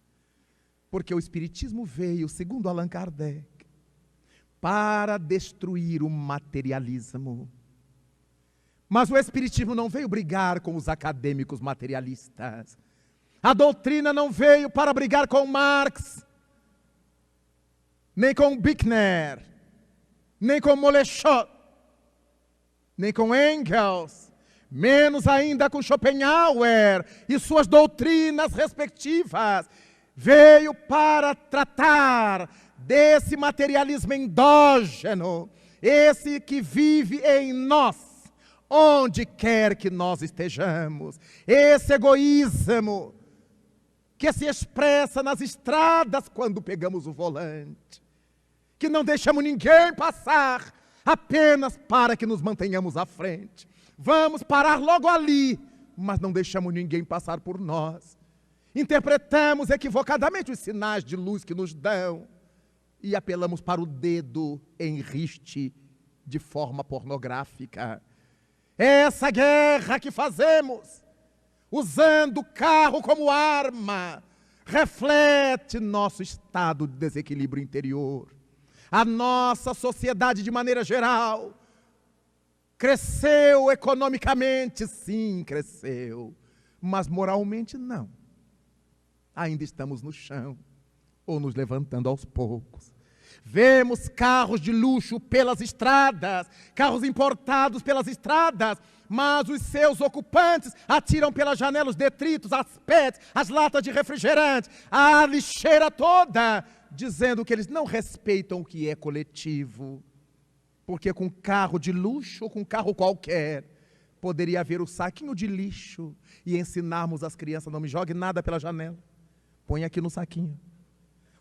Porque o Espiritismo veio, segundo Allan Kardec, para destruir o materialismo. Mas o Espiritismo não veio brigar com os acadêmicos materialistas. A doutrina não veio para brigar com Marx, nem com Bickner, nem com Moleschott, nem com Engels, menos ainda com Schopenhauer e suas doutrinas respectivas. Veio para tratar desse materialismo endógeno, esse que vive em nós, onde quer que nós estejamos, esse egoísmo que se expressa nas estradas quando pegamos o volante, que não deixamos ninguém passar apenas para que nos mantenhamos à frente. Vamos parar logo ali, mas não deixamos ninguém passar por nós. Interpretamos equivocadamente os sinais de luz que nos dão e apelamos para o dedo em riste de forma pornográfica. Essa guerra que fazemos, usando o carro como arma, reflete nosso estado de desequilíbrio interior. A nossa sociedade, de maneira geral, cresceu economicamente, sim, cresceu, mas moralmente não. Ainda estamos no chão, ou nos levantando aos poucos. Vemos carros de luxo pelas estradas, carros importados pelas estradas, mas os seus ocupantes atiram pelas janelas os detritos, as PETs, as latas de refrigerante, a lixeira toda, dizendo que eles não respeitam o que é coletivo. Porque com carro de luxo ou com carro qualquer, poderia haver o saquinho de lixo e ensinarmos as crianças, não me jogue nada pela janela, põe aqui no saquinho.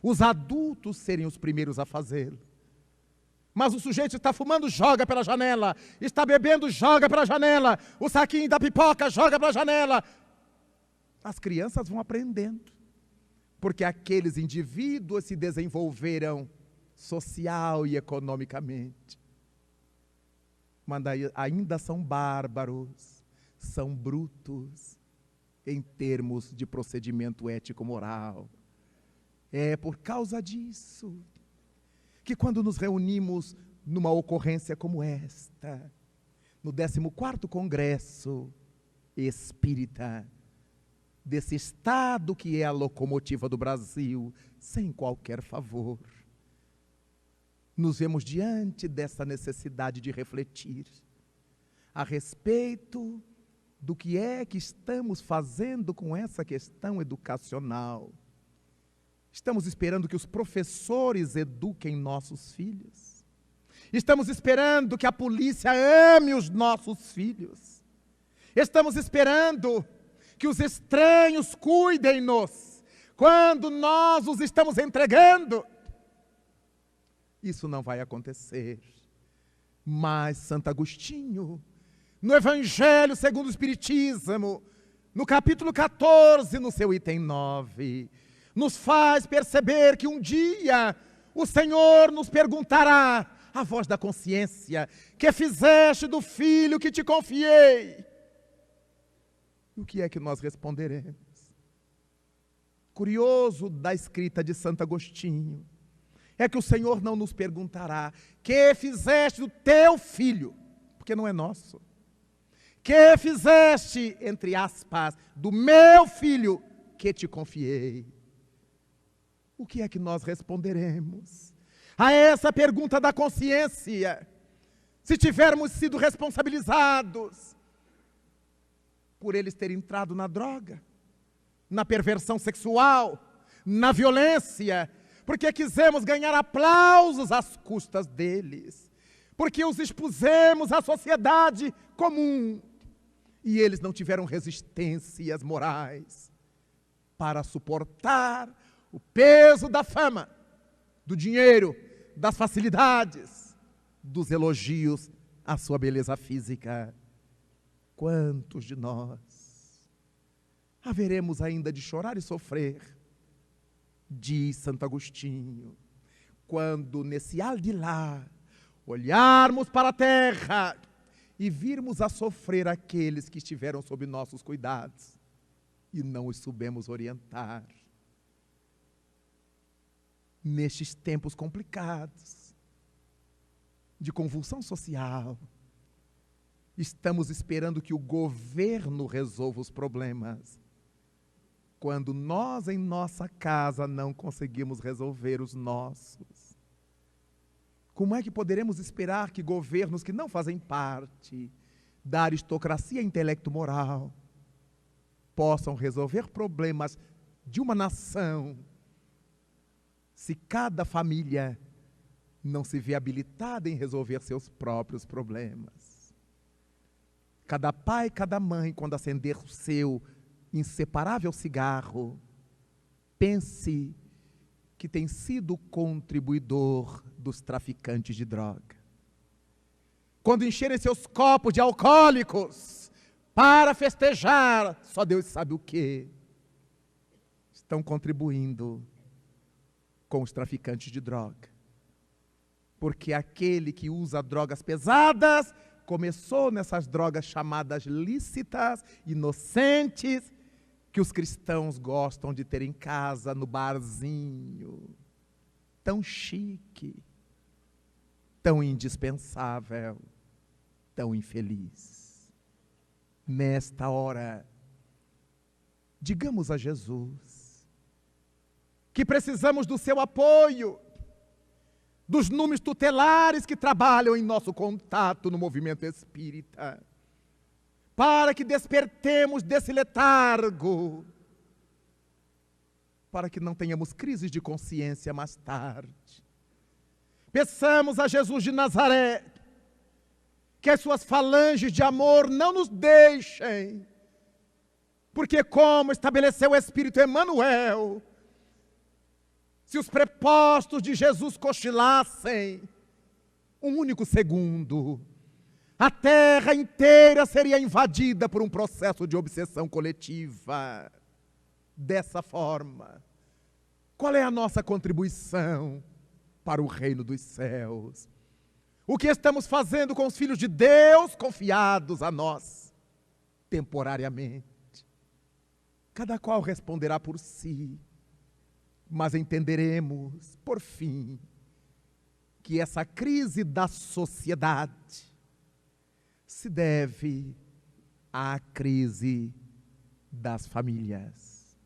Os adultos serem os primeiros a fazê-lo. Mas o sujeito está fumando, joga pela janela. Está bebendo, joga pela janela. O saquinho da pipoca, joga pela janela. As crianças vão aprendendo. Porque aqueles indivíduos se desenvolveram social e economicamente. Mas ainda são bárbaros, são brutos em termos de procedimento ético-moral. É por causa disso que quando nos reunimos numa ocorrência como esta, no 14º Congresso Espírita, desse Estado que é a locomotiva do Brasil, sem qualquer favor. Nos vemos diante dessa necessidade de refletir a respeito do que é que estamos fazendo com essa questão educacional. Estamos esperando que os professores eduquem nossos filhos. Estamos esperando que a polícia ame os nossos filhos. Estamos esperando que os estranhos cuidem-nos quando nós os estamos entregando. Isso não vai acontecer. Mas Santo Agostinho, no Evangelho segundo o Espiritismo, no capítulo 14, no seu item 9, nos faz perceber que um dia o Senhor nos perguntará, a voz da consciência, que fizeste do filho que te confiei? E o que é que nós responderemos? Curioso da escrita de Santo Agostinho, é que o Senhor não nos perguntará, que fizeste do teu filho, porque não é nosso. Que fizeste, entre aspas, do meu filho que te confiei? O que é que nós responderemos a essa pergunta da consciência, se tivermos sido responsabilizados por eles terem entrado na droga, na perversão sexual, na violência, porque quisemos ganhar aplausos às custas deles, porque os expusemos à sociedade comum, e eles não tiveram resistências morais para suportar o peso da fama, do dinheiro, das facilidades, dos elogios à sua beleza física. Quantos de nós haveremos ainda de chorar e sofrer, diz Santo Agostinho, quando nesse lá olharmos para a terra e virmos a sofrer aqueles que estiveram sob nossos cuidados e não os soubemos orientar. Nestes tempos complicados, de convulsão social, estamos esperando que o governo resolva os problemas, quando nós em nossa casa não conseguimos resolver os nossos. Como é que poderemos esperar que governos que não fazem parte da aristocracia intelecto-moral possam resolver problemas de uma nação, se cada família não se vê habilitada em resolver seus próprios problemas? Cada pai, cada mãe, quando acender o seu inseparável cigarro, pense que tem sido contribuidor dos traficantes de droga. Quando encherem seus copos de alcoólicos para festejar, só Deus sabe o quê, estão contribuindo com os traficantes de droga. Porque aquele que usa drogas pesadas começou nessas drogas chamadas lícitas, inocentes, que os cristãos gostam de ter em casa, no barzinho, tão chique, tão indispensável, tão infeliz. Nesta hora, digamos a Jesus que precisamos do seu apoio, dos números tutelares que trabalham em nosso contato no movimento espírita, para que despertemos desse letargo, para que não tenhamos crises de consciência mais tarde. Peçamos a Jesus de Nazaré que as suas falanges de amor não nos deixem, porque como estabeleceu o Espírito Emmanuel, se os prepostos de Jesus cochilassem um único segundo, a terra inteira seria invadida por um processo de obsessão coletiva. Dessa forma, qual é a nossa contribuição para o reino dos céus? O que estamos fazendo com os filhos de Deus confiados a nós, temporariamente? Cada qual responderá por si, mas entenderemos, por fim, que essa crise da sociedade se deve à crise das famílias.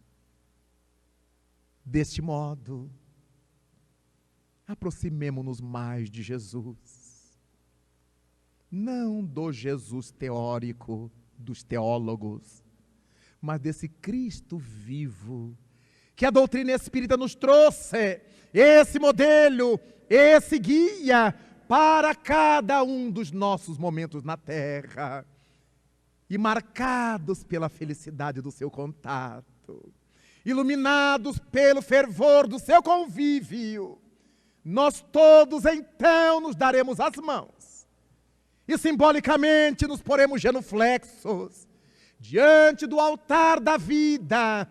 Deste modo, aproximemo-nos mais de Jesus. Não do Jesus teórico dos teólogos, mas desse Cristo vivo, que a doutrina espírita nos trouxe, esse modelo, esse guia para cada um dos nossos momentos na terra, e marcados pela felicidade do seu contato, iluminados pelo fervor do seu convívio, nós todos então nos daremos as mãos, e simbolicamente nos poremos genuflexos, diante do altar da vida,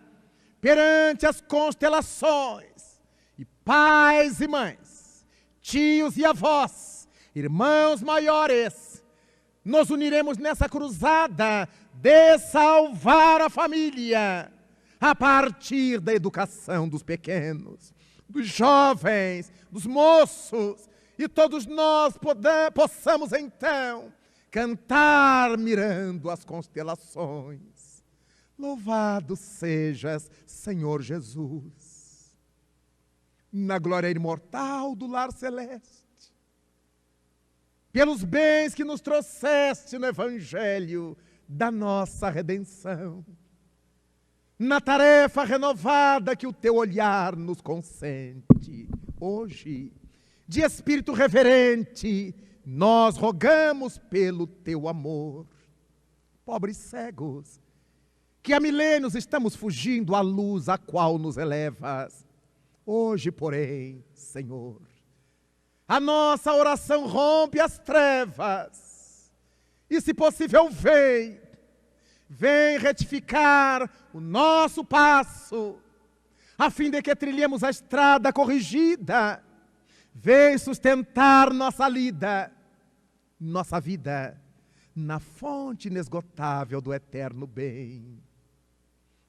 perante as constelações, e pais e mães, tios e avós, irmãos maiores, nos uniremos nessa cruzada de salvar a família, a partir da educação dos pequenos, dos jovens, dos moços, e todos nós possamos então cantar mirando as constelações. Louvado sejas, Senhor Jesus, na glória imortal do lar celeste, pelos bens que nos trouxeste no Evangelho da nossa redenção, na tarefa renovada que o teu olhar nos consente. Hoje, de espírito reverente, nós rogamos pelo teu amor. Pobres cegos, que há milênios estamos fugindo à luz a qual nos elevas. Hoje, porém, Senhor, a nossa oração rompe as trevas, e se possível vem retificar o nosso passo, a fim de que trilhemos a estrada corrigida. Vem sustentar nossa vida, na fonte inesgotável do eterno bem.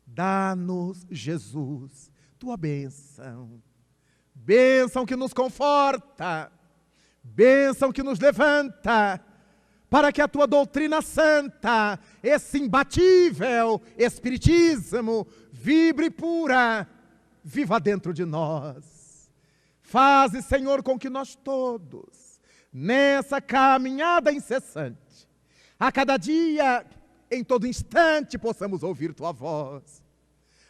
Dá-nos, Jesus, tua bênção, bênção que nos conforta, bênção que nos levanta, para que a tua doutrina santa, esse imbatível espiritismo, vibre pura, viva dentro de nós. Faze, Senhor, com que nós todos, nessa caminhada incessante, a cada dia, em todo instante, possamos ouvir tua voz.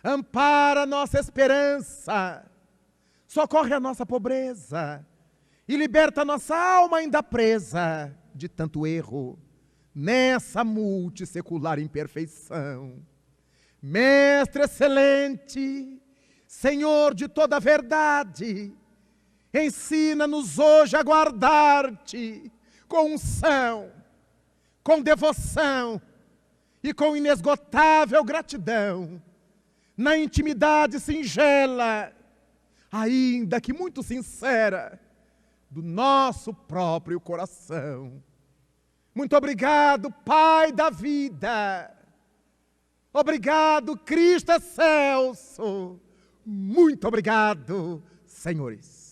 Ampara nossa esperança, socorre a nossa pobreza e liberta nossa alma ainda presa de tanto erro nessa multissecular imperfeição. Mestre excelente, Senhor de toda a verdade, ensina-nos hoje a guardar-te com unção, com devoção e com inesgotável gratidão, na intimidade singela, ainda que muito sincera, do nosso próprio coração. Muito obrigado, Pai da vida. Obrigado, Cristo excelso. Muito obrigado, senhores.